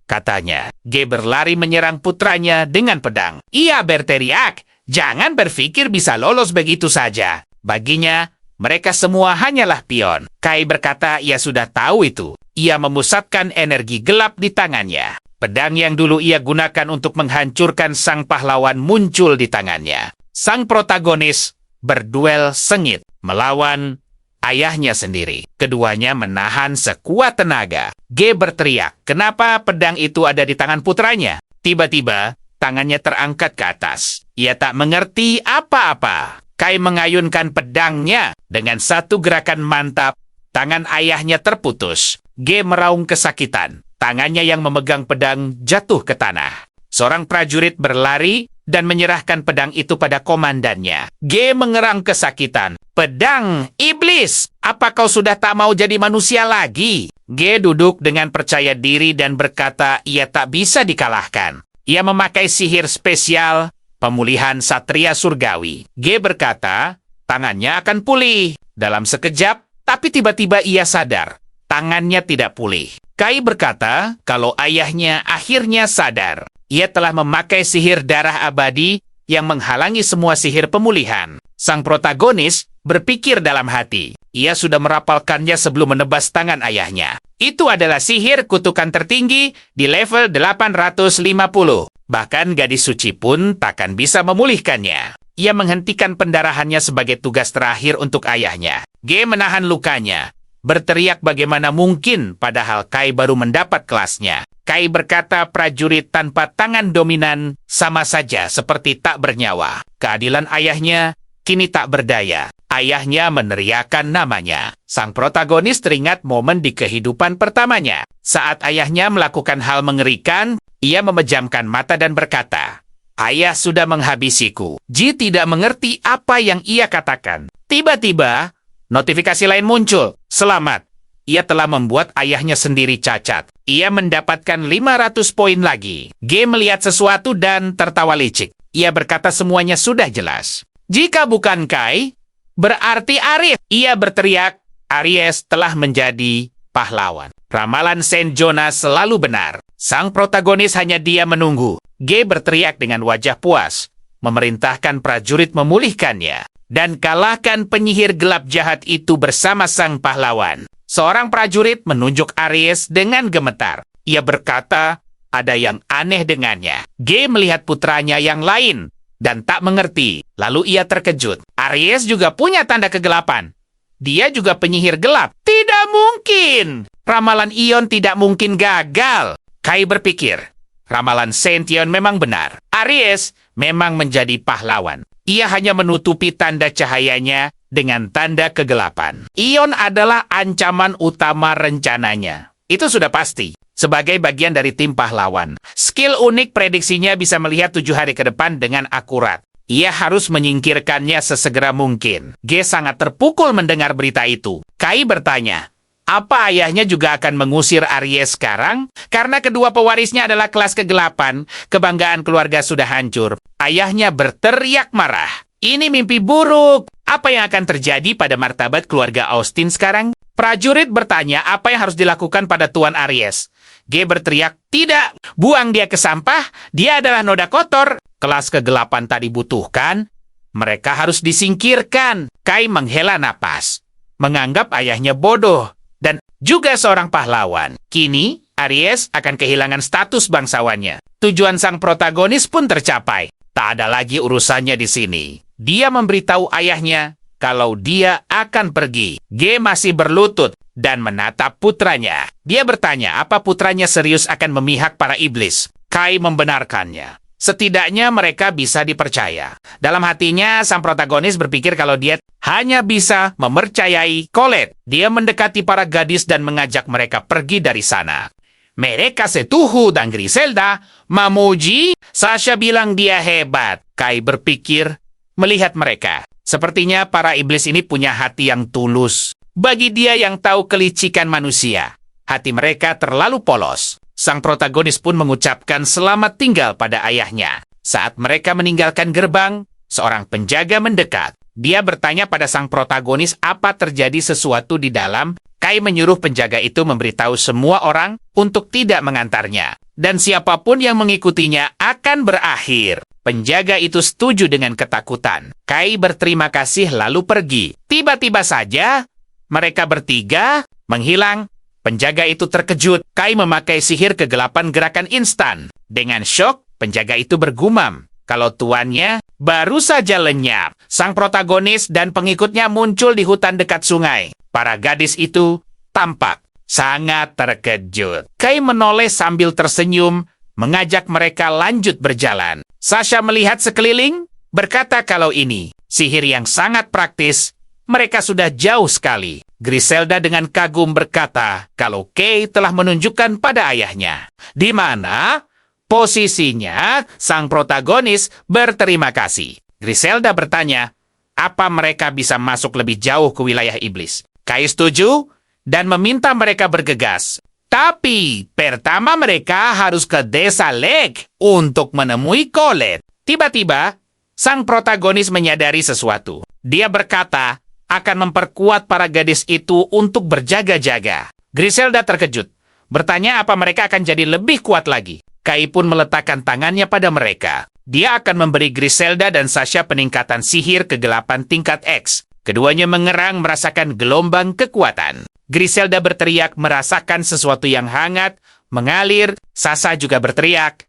katanya. G berlari menyerang putranya dengan pedang. Ia berteriak, jangan berpikir bisa lolos begitu saja. Baginya, mereka semua hanyalah pion. Kai berkata ia sudah tahu itu. Ia memusatkan energi gelap di tangannya. Pedang yang dulu ia gunakan untuk menghancurkan sang pahlawan muncul di tangannya. Sang protagonis berduel sengit melawan ayahnya sendiri. Keduanya menahan sekuat tenaga. G berteriak, kenapa pedang itu ada di tangan putranya? Tiba-tiba, tangannya terangkat ke atas. Ia tak mengerti apa-apa. Kai mengayunkan pedangnya. Dengan satu gerakan mantap, tangan ayahnya terputus. G meraung kesakitan. Tangannya yang memegang pedang jatuh ke tanah. Seorang prajurit berlari dan menyerahkan pedang itu pada komandannya. G mengerang kesakitan. Pedang iblis, apa kau sudah tak mau jadi manusia lagi? G duduk dengan percaya diri dan berkata ia tak bisa dikalahkan. Ia memakai sihir spesial pemulihan satria surgawi. G berkata tangannya akan pulih dalam sekejap, tapi tiba-tiba ia sadar. Tangannya tidak pulih. Kai berkata kalau ayahnya akhirnya sadar. Ia telah memakai sihir darah abadi yang menghalangi semua sihir pemulihan. Sang protagonis berpikir dalam hati. Ia sudah merapalkannya sebelum menebas tangan ayahnya. Itu adalah sihir kutukan tertinggi di level 850. Bahkan gadis suci pun takkan bisa memulihkannya. Ia menghentikan pendarahannya sebagai tugas terakhir untuk ayahnya. G menahan lukanya. berteriak bagaimana mungkin padahal Kai baru mendapat kelasnya. Kai berkata prajurit tanpa tangan dominan sama saja seperti tak bernyawa. Keadilan ayahnya kini tak berdaya. Ayahnya meneriakkan namanya. Sang protagonis teringat momen di kehidupan pertamanya. Saat ayahnya melakukan hal mengerikan, ia memejamkan mata dan berkata, "Ayah sudah menghabisiku." Ji tidak mengerti apa yang ia katakan. Tiba-tiba, notifikasi lain muncul. Selamat. Ia telah membuat ayahnya sendiri cacat. Ia mendapatkan 500 poin lagi. G melihat sesuatu dan tertawa licik. Ia berkata semuanya sudah jelas. Jika bukan Kai, berarti Aries. Ia berteriak, Aries telah menjadi pahlawan. Ramalan Saint Jonas selalu benar. Sang protagonis hanya dia menunggu. G berteriak dengan wajah puas, memerintahkan prajurit memulihkannya, dan kalahkan penyihir gelap jahat itu bersama sang pahlawan. Seorang prajurit menunjuk Aries dengan gemetar. Ia berkata, ada yang aneh dengannya. G melihat putranya yang lain dan tak mengerti. Lalu ia terkejut. Aries juga punya tanda kegelapan. Dia juga penyihir gelap. Tidak mungkin. Ramalan Ion tidak mungkin gagal. Kai berpikir, ramalan Saint Ion memang benar. Aries memang menjadi pahlawan. Ia hanya menutupi tanda cahayanya dengan tanda kegelapan. Ion adalah ancaman utama rencananya. Itu sudah pasti. Sebagai bagian dari tim pahlawan, skill unik prediksinya bisa melihat 7 hari ke depan dengan akurat. Ia harus menyingkirkannya sesegera mungkin. G sangat terpukul mendengar berita itu. Kai bertanya, apa ayahnya juga akan mengusir Aries sekarang? Karena kedua pewarisnya adalah kelas kegelapan, kebanggaan keluarga sudah hancur. Ayahnya berteriak marah. Ini mimpi buruk. Apa yang akan terjadi pada martabat keluarga Austin sekarang? Prajurit bertanya apa yang harus dilakukan pada Tuan Aries. G berteriak, tidak, buang dia ke sampah, dia adalah noda kotor. Kelas kegelapan tak dibutuhkan, mereka harus disingkirkan. Kai menghela napas, menganggap ayahnya bodoh, dan juga seorang pahlawan. Kini, Aries akan kehilangan status bangsawannya. Tujuan sang protagonis pun tercapai. Tak ada lagi urusannya di sini. Dia memberitahu ayahnya kalau dia akan pergi. G masih berlutut dan menatap putranya. Dia bertanya apa putranya serius akan memihak para iblis. Kai membenarkannya. Setidaknya mereka bisa dipercaya. Dalam hatinya, sang protagonis berpikir kalau dia hanya bisa mempercayai Colette. Dia mendekati para gadis dan mengajak mereka pergi dari sana. Mereka setuju dan Griselda memuji. Sasha bilang dia hebat. Kai berpikir melihat mereka. Sepertinya para iblis ini punya hati yang tulus. Bagi dia yang tahu kelicikan manusia, hati mereka terlalu polos. Sang protagonis pun mengucapkan selamat tinggal pada ayahnya. Saat mereka meninggalkan gerbang, seorang penjaga mendekat. Dia bertanya pada sang protagonis apa terjadi sesuatu di dalam. Kai menyuruh penjaga itu memberitahu semua orang untuk tidak mengantarnya. Dan siapapun yang mengikutinya akan berakhir. Penjaga itu setuju dengan ketakutan. Kai berterima kasih lalu pergi. Tiba-tiba saja, mereka bertiga menghilang. Penjaga itu terkejut. Kai memakai sihir kegelapan gerakan instan. Dengan syok, penjaga itu bergumam kalau tuannya baru saja lenyap. Sang protagonis dan pengikutnya muncul di hutan dekat sungai. Para gadis itu tampak sangat terkejut. Kai menoleh sambil tersenyum, mengajak mereka lanjut berjalan. Sasha melihat sekeliling, berkata kalau ini sihir yang sangat praktis, mereka sudah jauh sekali. Griselda dengan kagum berkata kalau Kay telah menunjukkan pada ayahnya. Di mana posisinya sang protagonis berterima kasih. Griselda bertanya, apa mereka bisa masuk lebih jauh ke wilayah iblis? Kay setuju dan meminta mereka bergegas. Tapi pertama mereka harus ke desa Lake untuk menemui Colette. Tiba-tiba, sang protagonis menyadari sesuatu. Dia berkata akan memperkuat para gadis itu untuk berjaga-jaga. Griselda terkejut, bertanya apa mereka akan jadi lebih kuat lagi. Kai pun meletakkan tangannya pada mereka. Dia akan memberi Griselda dan Sasha peningkatan sihir kegelapan tingkat X. Keduanya mengerang merasakan gelombang kekuatan. Griselda berteriak merasakan sesuatu yang hangat, mengalir. Sasha juga berteriak.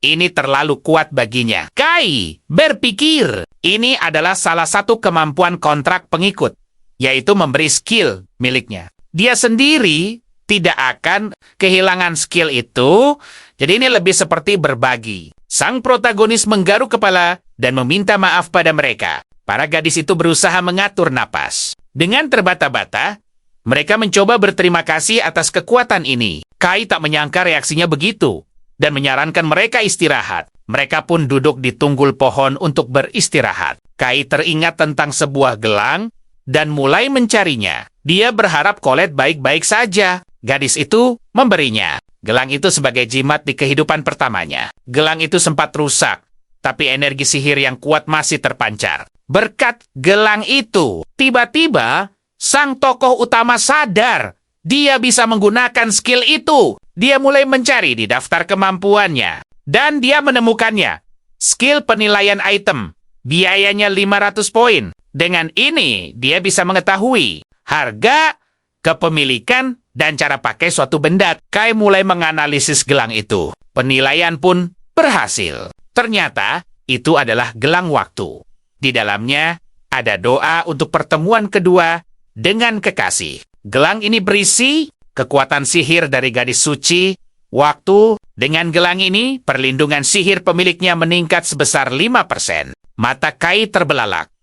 Ini terlalu kuat baginya. Kai berpikir, ini adalah salah satu kemampuan kontrak pengikut, yaitu memberi skill miliknya. dia sendiri tidak akan kehilangan skill itu. Jadi ini lebih seperti berbagi. Sang protagonis menggaruk kepala dan meminta maaf pada mereka. Para gadis itu berusaha mengatur napas. Dengan terbata-bata, mereka mencoba berterima kasih atas kekuatan ini. Kai tak menyangka reaksinya begitu dan menyarankan mereka istirahat. Mereka pun duduk di tunggul pohon untuk beristirahat. Kai teringat tentang sebuah gelang dan mulai mencarinya. Dia berharap Colette baik-baik saja. Gadis itu memberinya. Gelang itu sebagai jimat di kehidupan pertamanya. Gelang itu sempat rusak, tapi energi sihir yang kuat masih terpancar. Berkat gelang itu, tiba-tiba sang tokoh utama sadar dia bisa menggunakan skill itu. Dia mulai mencari di daftar kemampuannya. Dan dia menemukannya. Skill penilaian item. Biayanya 500 poin. Dengan ini, dia bisa mengetahui harga, kepemilikan, dan cara pakai suatu benda. Kai mulai menganalisis gelang itu. Penilaian pun berhasil. Ternyata, itu adalah gelang waktu. Di dalamnya, ada doa untuk pertemuan kedua dengan kekasih. Gelang ini berisi kekuatan sihir dari gadis suci, waktu. Dengan gelang ini, perlindungan sihir pemiliknya meningkat sebesar 5%. Mata Kai terbelalak.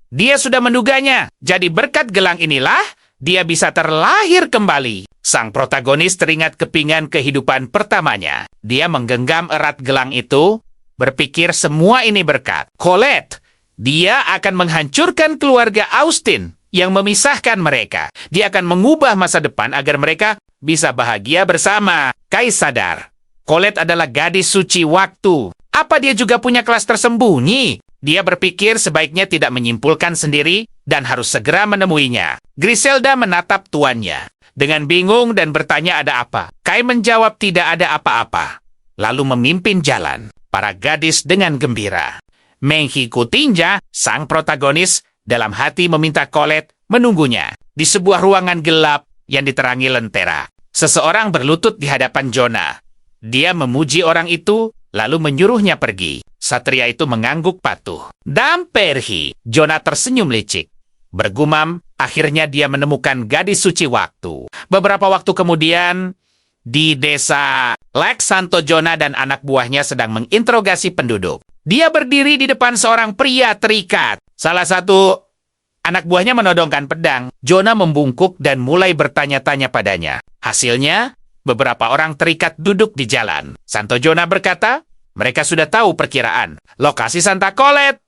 Dia sudah menduganya. Jadi berkat gelang inilah, dia bisa terlahir kembali. Sang protagonis teringat kepingan kehidupan pertamanya. Dia menggenggam erat gelang itu, berpikir semua ini berkat Colette. Dia akan menghancurkan keluarga Austin yang memisahkan mereka. Dia akan mengubah masa depan agar mereka bisa bahagia bersama. Kai sadar, Colette adalah gadis suci waktu. Apa dia juga punya kelas tersembunyi? Dia berpikir sebaiknya tidak menyimpulkan sendiri dan harus segera menemuinya. Griselda menatap tuannya dengan bingung dan bertanya ada apa. Kai menjawab tidak ada apa-apa. Lalu memimpin jalan. Para gadis dengan gembira mengikutinya. Sang protagonis dalam hati meminta Colette menunggunya di sebuah ruangan gelap yang diterangi lentera. Seseorang berlutut di hadapan Jonah. Dia memuji orang itu, lalu menyuruhnya pergi. Satria itu mengangguk patuh. Dan pergi. Jonah tersenyum licik. Bergumam, akhirnya dia menemukan gadis suci waktu. Beberapa waktu kemudian, di desa Lex, Santo Jonah dan anak buahnya sedang menginterogasi penduduk. Dia berdiri di depan seorang pria terikat. Salah satu anak buahnya menodongkan pedang. Jonah membungkuk dan mulai bertanya-tanya padanya. Hasilnya, beberapa orang terikat duduk di jalan. Santo Jonah berkata, mereka sudah tahu perkiraan lokasi Santa Colette.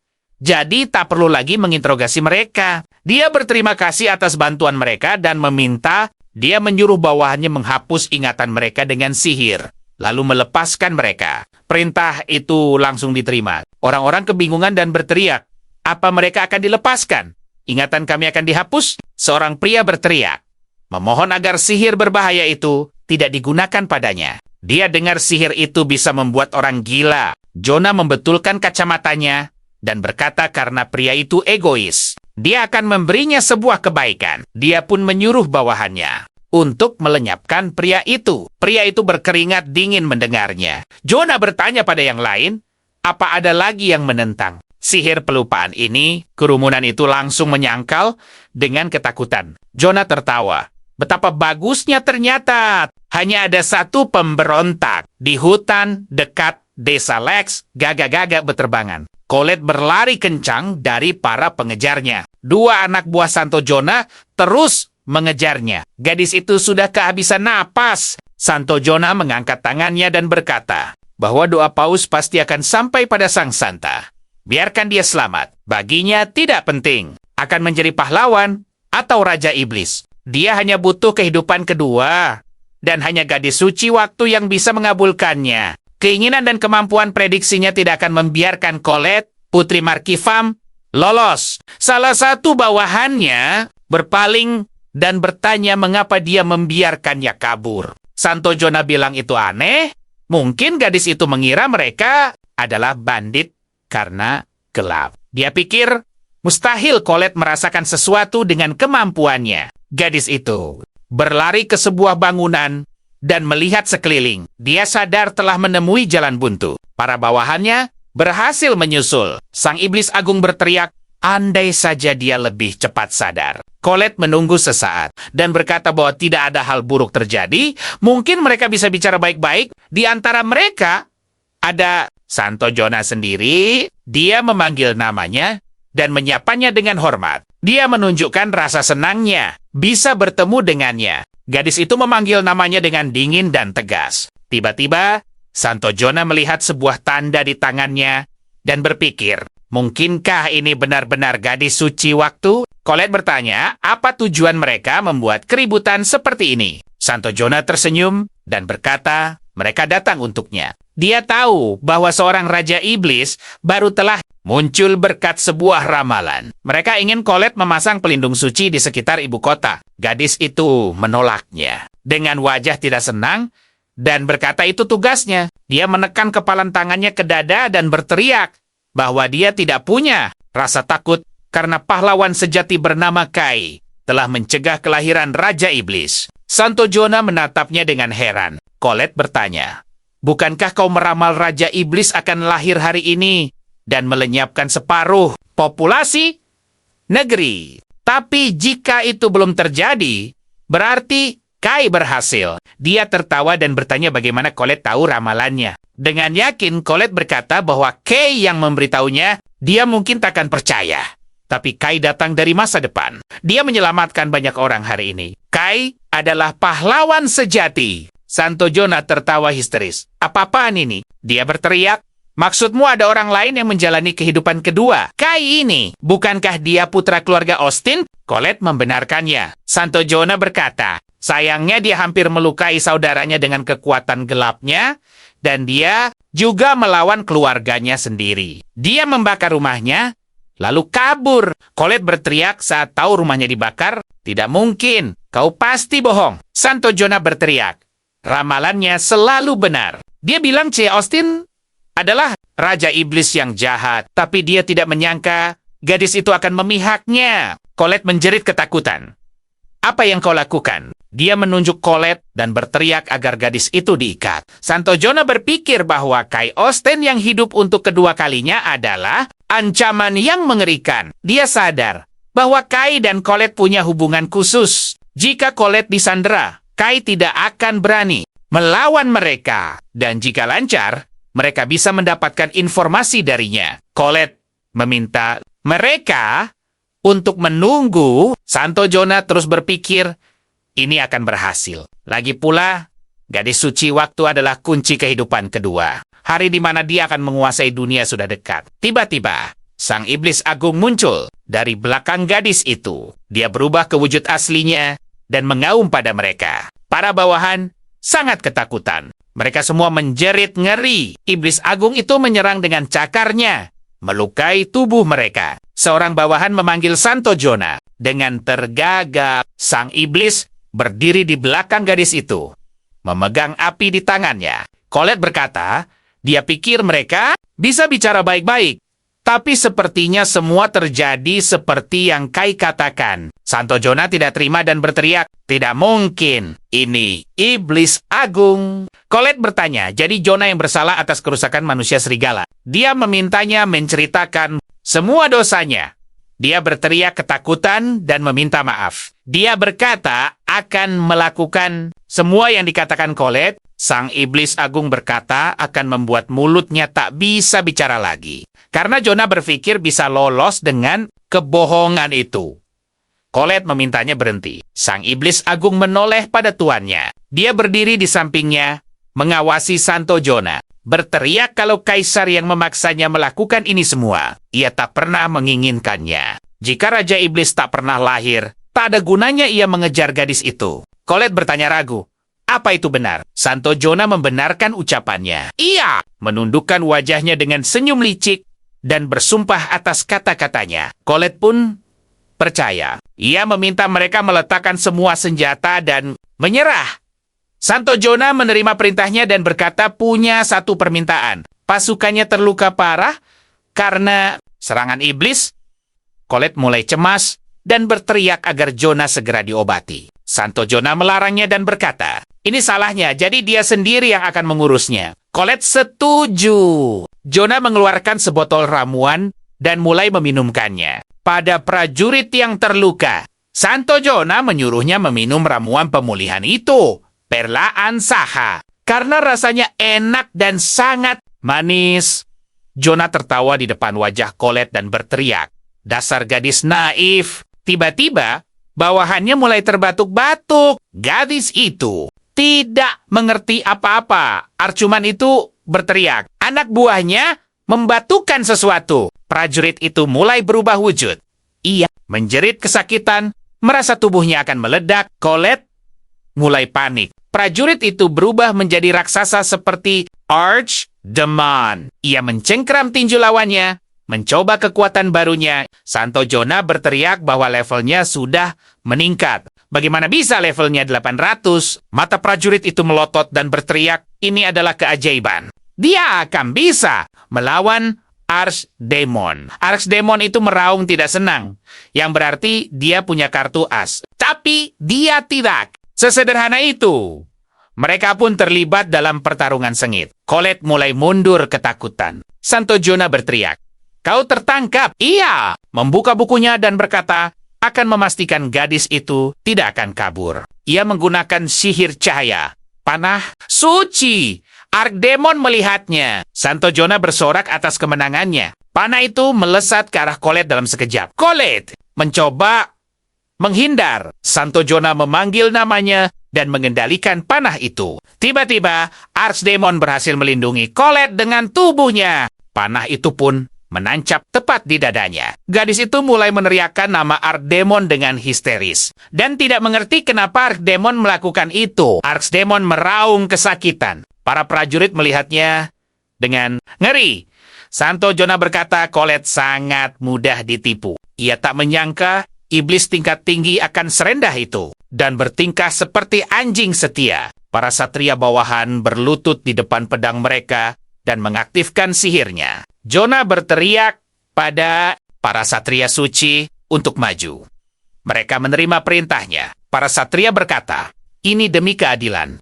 Jadi tak perlu lagi menginterogasi mereka. Dia berterima kasih atas bantuan mereka dan meminta dia menyuruh bawahannya menghapus ingatan mereka dengan sihir, lalu melepaskan mereka. Perintah itu langsung diterima. Orang-orang kebingungan dan berteriak, apa mereka akan dilepaskan? Ingatan kami akan dihapus? Seorang pria berteriak, memohon agar sihir berbahaya itu tidak digunakan padanya. Dia dengar sihir itu bisa membuat orang gila. Jonah membetulkan kacamatanya dan berkata karena pria itu egois. Dia akan memberinya sebuah kebaikan. Dia pun menyuruh bawahannya untuk melenyapkan pria itu. Pria itu berkeringat dingin mendengarnya. Jonah bertanya pada yang lain, apa ada lagi yang menentang? Sihir pelupaan ini, kerumunan itu langsung menyangkal dengan ketakutan. Jonah tertawa. Betapa bagusnya ternyata. Hanya ada satu pemberontak. Di hutan dekat desa Lex, gagak-gagak berterbangan. Colette berlari kencang dari para pengejarnya. Dua anak buah Santo Jonah terus mengejarnya. Gadis itu sudah kehabisan napas. Santo Jonah mengangkat tangannya dan berkata bahwa doa Paus pasti akan sampai pada Sang Santa. Biarkan dia selamat. Baginya tidak penting akan menjadi pahlawan atau Raja Iblis. Dia hanya butuh kehidupan kedua. Dan hanya gadis suci waktu yang bisa mengabulkannya. Keinginan dan kemampuan prediksinya tidak akan membiarkan Colette, putri Markivam, lolos. Salah satu bawahannya berpaling dan bertanya mengapa dia membiarkannya kabur. Santo Jonah bilang itu aneh. Mungkin gadis itu mengira mereka adalah bandit karena gelap. Dia pikir mustahil Colette merasakan sesuatu dengan kemampuannya. Gadis itu berlari ke sebuah bangunan dan melihat sekeliling. Dia sadar telah menemui jalan buntu. Para bawahannya berhasil menyusul. Sang iblis agung berteriak, Andai saja dia lebih cepat sadar. Colette menunggu sesaat dan berkata bahwa tidak ada hal buruk terjadi. Mungkin mereka bisa bicara baik-baik. Di antara mereka ada Santo Jonah sendiri. Dia memanggil namanya dan menyapanya dengan hormat. Dia menunjukkan rasa senangnya bisa bertemu dengannya. Gadis itu memanggil namanya dengan dingin dan tegas. Tiba-tiba, Santo Jonah melihat sebuah tanda di tangannya dan berpikir, mungkinkah ini benar-benar gadis suci waktu? Colette bertanya, apa tujuan mereka membuat keributan seperti ini? Santo Jonah tersenyum dan berkata, mereka datang untuknya. Dia tahu bahwa seorang raja iblis baru telah muncul berkat sebuah ramalan. Mereka ingin Colette memasang pelindung suci di sekitar ibu kota. Gadis itu menolaknya dengan wajah tidak senang dan berkata itu tugasnya. Dia menekan kepalan tangannya ke dada dan berteriak bahwa dia tidak punya rasa takut karena pahlawan sejati bernama Kai telah mencegah kelahiran Raja Iblis. Santo Jonah menatapnya dengan heran. Colette bertanya, bukankah kau meramal Raja Iblis akan lahir hari ini dan melenyapkan separuh populasi negeri? Tapi jika itu belum terjadi, berarti Kai berhasil. Dia tertawa dan bertanya bagaimana Colette tahu ramalannya. Dengan yakin, Colette berkata bahwa Kai yang memberitahunya, dia mungkin takkan percaya. Tapi Kai datang dari masa depan. Dia menyelamatkan banyak orang hari ini. Kai adalah pahlawan sejati. Santo Jonah tertawa histeris. Apa-apaan ini? Dia berteriak, maksudmu ada orang lain yang menjalani kehidupan kedua? Kai ini, bukankah dia putra keluarga Austin? Colette membenarkannya. Santo Jonah berkata, sayangnya dia hampir melukai saudaranya dengan kekuatan gelapnya, dan dia juga melawan keluarganya sendiri. Dia membakar rumahnya, lalu kabur. Colette berteriak saat tahu rumahnya dibakar. Tidak mungkin, kau pasti bohong. Santo Jonah berteriak, ramalannya selalu benar. Dia bilang C. Austin adalah Raja Iblis yang jahat, tapi dia tidak menyangka gadis itu akan memihaknya. Colette menjerit ketakutan. Apa yang kau lakukan? Dia menunjuk Colette dan berteriak agar gadis itu diikat. Santo Jonah berpikir bahwa Kai Austin yang hidup untuk kedua kalinya adalah ancaman yang mengerikan. Dia sadar bahwa Kai dan Colette punya hubungan khusus. Jika Colette disandera, Kai tidak akan berani melawan mereka. Dan jika lancar, mereka bisa mendapatkan informasi darinya. Colette meminta mereka untuk menunggu. Santo Jonah terus berpikir, ini akan berhasil. Lagi pula, gadis suci waktu adalah kunci kehidupan kedua. Hari di mana dia akan menguasai dunia sudah dekat. Tiba-tiba, sang iblis agung muncul dari belakang gadis itu. Dia berubah ke wujud aslinya dan mengaum pada mereka. Para bawahan sangat ketakutan. Mereka semua menjerit ngeri. Iblis agung itu menyerang dengan cakarnya, melukai tubuh mereka. Seorang bawahan memanggil Santo Jonah. Dengan tergagap, sang iblis berdiri di belakang gadis itu, memegang api di tangannya. Colette berkata, dia pikir mereka bisa bicara baik-baik. Tapi sepertinya semua terjadi seperti yang Kai katakan. Santo Jonah tidak terima dan berteriak, tidak mungkin, ini iblis agung. Colette bertanya, jadi Jonah yang bersalah atas kerusakan manusia serigala. Dia memintanya menceritakan semua dosanya. Dia berteriak ketakutan dan meminta maaf. Dia berkata akan melakukan semua yang dikatakan Colette. Sang iblis agung berkata akan membuat mulutnya tak bisa bicara lagi. Karena Jonah berpikir bisa lolos dengan kebohongan itu. Colette memintanya berhenti. Sang iblis agung menoleh pada tuannya. Dia berdiri di sampingnya, mengawasi Santo Jonah. Berteriak kalau kaisar yang memaksanya melakukan ini semua. Ia tak pernah menginginkannya. Jika Raja Iblis tak pernah lahir, tak ada gunanya ia mengejar gadis itu. Colette bertanya ragu. Apa itu benar? Santo Jonah membenarkan ucapannya. Iya, menundukkan wajahnya dengan senyum licik dan bersumpah atas kata-katanya. Colette pun percaya. Ia meminta mereka meletakkan semua senjata dan menyerah. Santo Jonah menerima perintahnya dan berkata punya satu permintaan. Pasukannya terluka parah karena serangan iblis. Colette mulai cemas dan berteriak agar Jonah segera diobati. Santo Jonah melarangnya dan berkata, ini salahnya, jadi dia sendiri yang akan mengurusnya. Colette setuju. Jonah mengeluarkan sebotol ramuan dan mulai meminumkannya. pada prajurit yang terluka. Santo Jonah menyuruhnya meminum ramuan pemulihan itu, Perlaan Saha, karena rasanya enak dan sangat manis. Jonah tertawa di depan wajah Colette dan berteriak, "Dasar gadis naif." Tiba-tiba, bawahannya mulai terbatuk-batuk. Gadis itu tidak mengerti apa-apa. Arcuman itu berteriak. Anak buahnya membatukan sesuatu. Prajurit itu mulai berubah wujud. Ia menjerit kesakitan, merasa tubuhnya akan meledak. Colette mulai panik. Prajurit itu berubah menjadi raksasa seperti Archdemon. Ia mencengkram tinju lawannya, mencoba kekuatan barunya. Santo Jonah berteriak bahwa levelnya sudah meningkat. Bagaimana bisa levelnya 800? Mata prajurit itu melotot dan berteriak, ini adalah keajaiban. Dia akan bisa melawan Archdemon. Archdemon itu meraung tidak senang, yang berarti dia punya kartu as. Tapi dia tidak. Sesederhana itu. Mereka pun terlibat dalam pertarungan sengit. Colette mulai mundur ketakutan. Santo Jonah berteriak, "Kau tertangkap!" Ia membuka bukunya dan berkata, akan memastikan gadis itu tidak akan kabur. Ia menggunakan sihir cahaya, panah suci. Archdemon melihatnya. Santo Jonah bersorak atas kemenangannya. Panah itu melesat ke arah Colette dalam sekejap. Colette mencoba menghindar. Santo Jonah memanggil namanya dan mengendalikan panah itu. Tiba-tiba, Archdemon berhasil melindungi Colette dengan tubuhnya. Panah itu pun menancap tepat di dadanya. Gadis itu mulai meneriakkan nama Archdemon dengan histeris. Dan tidak mengerti kenapa Archdemon melakukan itu. Archdemon meraung kesakitan. Para prajurit melihatnya dengan ngeri. Santo Jonah berkata Colette sangat mudah ditipu. Ia tak menyangka iblis tingkat tinggi akan serendah itu. Dan bertingkah seperti anjing setia. Para satria bawahan berlutut di depan pedang mereka dan mengaktifkan sihirnya. Jonah berteriak pada para satria suci untuk maju. Mereka menerima perintahnya. Para satria berkata, ini demi keadilan.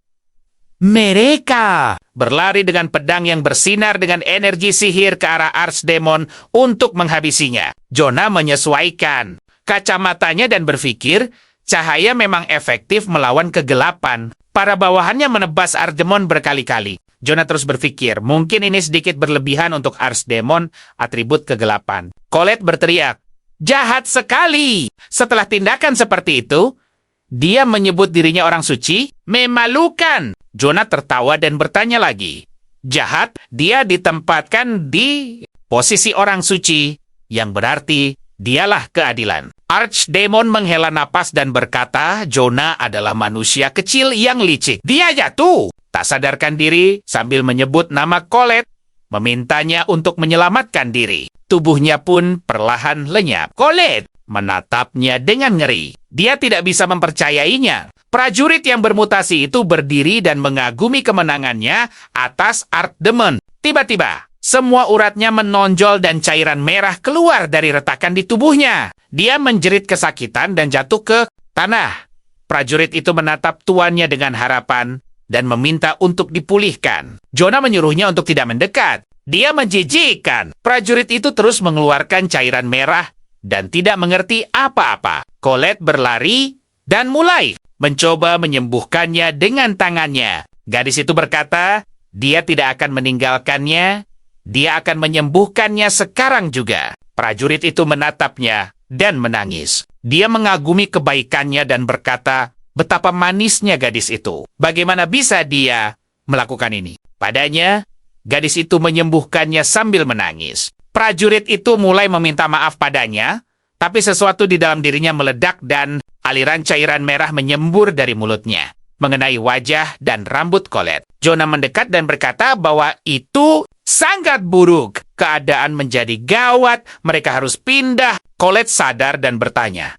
Mereka berlari dengan pedang yang bersinar dengan energi sihir ke arah Archdemon untuk menghabisinya. Jonah menyesuaikan kacamatanya dan berpikir, cahaya memang efektif melawan kegelapan. Para bawahannya menebas Archdemon berkali-kali. Jonah terus berpikir, mungkin ini sedikit berlebihan untuk Archdemon, atribut kegelapan. Colette berteriak, jahat sekali! Setelah tindakan seperti itu, dia menyebut dirinya orang suci, memalukan. Jonah tertawa dan bertanya lagi, jahat, dia ditempatkan di posisi orang suci, yang berarti dialah keadilan. Archdemon menghela napas dan berkata, Jonah adalah manusia kecil yang licik. Dia jatuh. Tak sadarkan diri sambil menyebut nama Colette, memintanya untuk menyelamatkan diri. Tubuhnya pun perlahan lenyap. Colette menatapnya dengan ngeri. Dia tidak bisa mempercayainya. Prajurit yang bermutasi itu berdiri dan mengagumi kemenangannya atas Archdemon. Tiba-tiba, semua uratnya menonjol dan cairan merah keluar dari retakan di tubuhnya. Dia menjerit kesakitan dan jatuh ke tanah. Prajurit itu menatap tuannya dengan harapan dan meminta untuk dipulihkan. Jonah menyuruhnya untuk tidak mendekat. Dia menjijikkan. Prajurit itu terus mengeluarkan cairan merah dan tidak mengerti apa-apa. Colette berlari dan mulai mencoba menyembuhkannya dengan tangannya. Gadis itu berkata, dia tidak akan meninggalkannya, dia akan menyembuhkannya sekarang juga. Prajurit itu menatapnya dan menangis. Dia mengagumi kebaikannya dan berkata, betapa manisnya gadis itu. Bagaimana bisa dia melakukan ini? Padanya, gadis itu menyembuhkannya sambil menangis. Prajurit itu mulai meminta maaf padanya, tapi sesuatu di dalam dirinya meledak dan aliran cairan merah menyembur dari mulutnya, mengenai wajah dan rambut Colette. Jonah mendekat dan berkata bahwa itu sangat buruk. Keadaan menjadi gawat, mereka harus pindah. Colette sadar dan bertanya,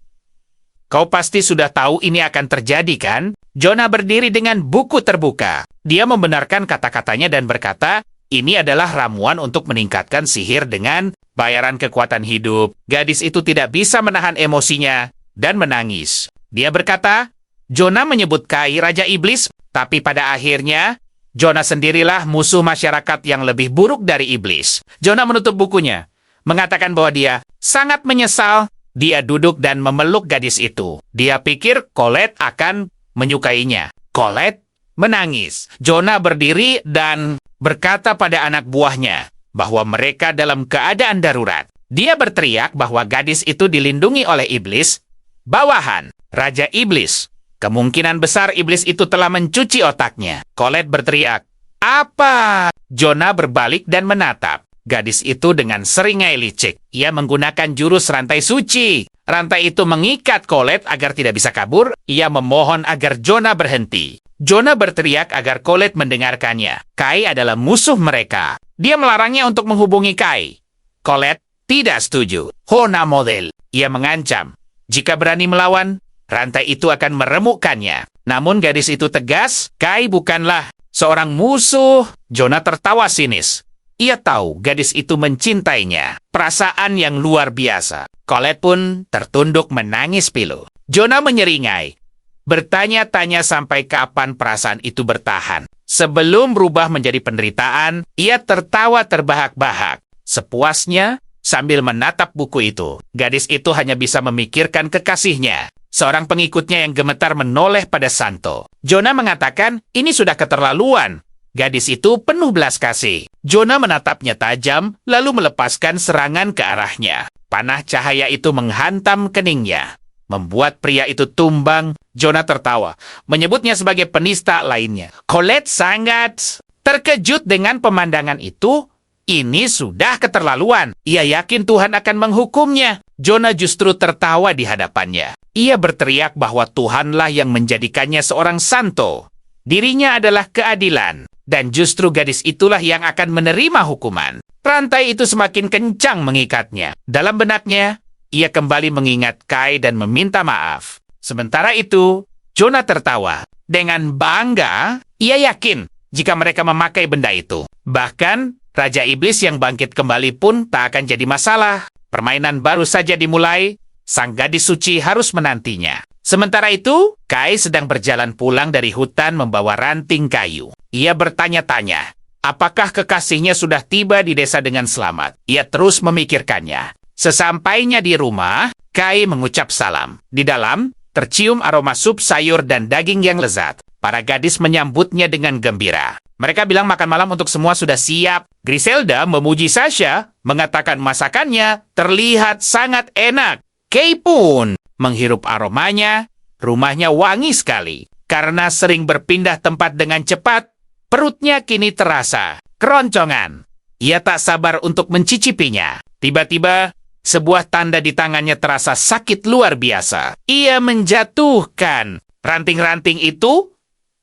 kau pasti sudah tahu ini akan terjadi, kan? Jonah berdiri dengan buku terbuka. Dia membenarkan kata-katanya dan berkata, ini adalah ramuan untuk meningkatkan sihir dengan bayaran kekuatan hidup. Gadis itu tidak bisa menahan emosinya dan menangis. Dia berkata, Jonah menyebut Kai Raja Iblis, tapi pada akhirnya, Jonah sendirilah musuh masyarakat yang lebih buruk dari iblis. Jonah menutup bukunya. mengatakan bahwa dia sangat menyesal. Dia duduk dan memeluk gadis itu. Dia pikir Colette akan menyukainya. Colette menangis. Jonah berdiri dan berkata pada anak buahnya bahwa mereka dalam keadaan darurat. Dia berteriak bahwa gadis itu dilindungi oleh iblis. Bawahan, Raja Iblis. Kemungkinan besar iblis itu telah mencuci otaknya. Colette berteriak, "Apa?" Jonah berbalik dan menatap gadis itu dengan seringai licik. Ia menggunakan jurus rantai suci. Rantai itu mengikat Colette agar tidak bisa kabur. Ia memohon agar Jonah berhenti. Jonah berteriak agar Colette mendengarkannya. Kai adalah musuh mereka. Dia melarangnya untuk menghubungi Kai. Colette tidak setuju. Hona model. Ia mengancam, jika berani melawan, rantai itu akan meremukkannya. Namun gadis itu tegas, Kai bukanlah seorang musuh. Jonah tertawa sinis. Ia tahu gadis itu mencintainya. Perasaan yang luar biasa. Colette pun tertunduk menangis pilu. Jonah menyeringai. Bertanya-tanya sampai kapan perasaan itu bertahan. Sebelum berubah menjadi penderitaan, ia tertawa terbahak-bahak. Sepuasnya, sambil menatap buku itu. Gadis itu hanya bisa memikirkan kekasihnya. Seorang pengikutnya yang gemetar menoleh pada Santo. Jonah mengatakan, ini sudah keterlaluan. Gadis itu penuh belas kasih. Jonah menatapnya tajam, lalu melepaskan serangan ke arahnya. Panah cahaya itu menghantam keningnya, membuat pria itu tumbang. Jonah tertawa, menyebutnya sebagai penista lainnya. Colette sangat terkejut dengan pemandangan itu. Ini sudah keterlaluan. Ia yakin Tuhan akan menghukumnya. Jonah justru tertawa di hadapannya. Ia berteriak bahwa Tuhanlah yang menjadikannya seorang santo. Dirinya adalah keadilan. Dan justru gadis itulah yang akan menerima hukuman. Rantai itu semakin kencang mengikatnya. Dalam benaknya, ia kembali mengingat Kai dan meminta maaf. Sementara itu, Jonah tertawa. Dengan bangga, ia yakin jika mereka memakai benda itu. Bahkan, Raja Iblis yang bangkit kembali pun tak akan jadi masalah. Permainan baru saja dimulai, sang gadis suci harus menantinya. Sementara itu, Kai sedang berjalan pulang dari hutan membawa ranting kayu. Ia bertanya-tanya, apakah kekasihnya sudah tiba di desa dengan selamat? Ia terus memikirkannya. Sesampainya di rumah, Kai mengucap salam. Di dalam, tercium aroma sup sayur dan daging yang lezat. Para gadis menyambutnya dengan gembira. Mereka bilang makan malam untuk semua sudah siap. Griselda memuji Sasha, mengatakan masakannya terlihat sangat enak. Kay pun menghirup aromanya. Rumahnya wangi sekali. Karena sering berpindah tempat dengan cepat, perutnya kini terasa keroncongan. Ia tak sabar untuk mencicipinya. Tiba-tiba, sebuah tanda di tangannya terasa sakit luar biasa. Ia menjatuhkan ranting-ranting itu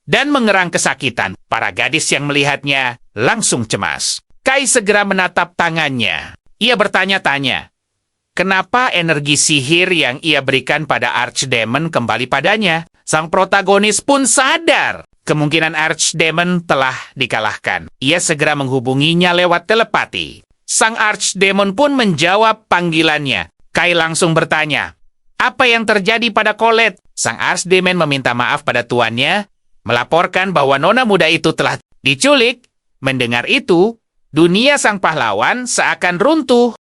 dan mengerang kesakitan. Para gadis yang melihatnya langsung cemas. Kai segera menatap tangannya. Ia bertanya-tanya, kenapa energi sihir yang ia berikan pada Archdemon kembali padanya? Sang protagonis pun sadar kemungkinan Archdemon telah dikalahkan. Ia segera menghubunginya lewat telepati. Sang Archdemon pun menjawab panggilannya. Kai langsung bertanya, apa yang terjadi pada Colette? Sang Archdemon meminta maaf pada tuannya, melaporkan bahwa nona muda itu telah diculik. Mendengar itu, dunia sang pahlawan seakan runtuh.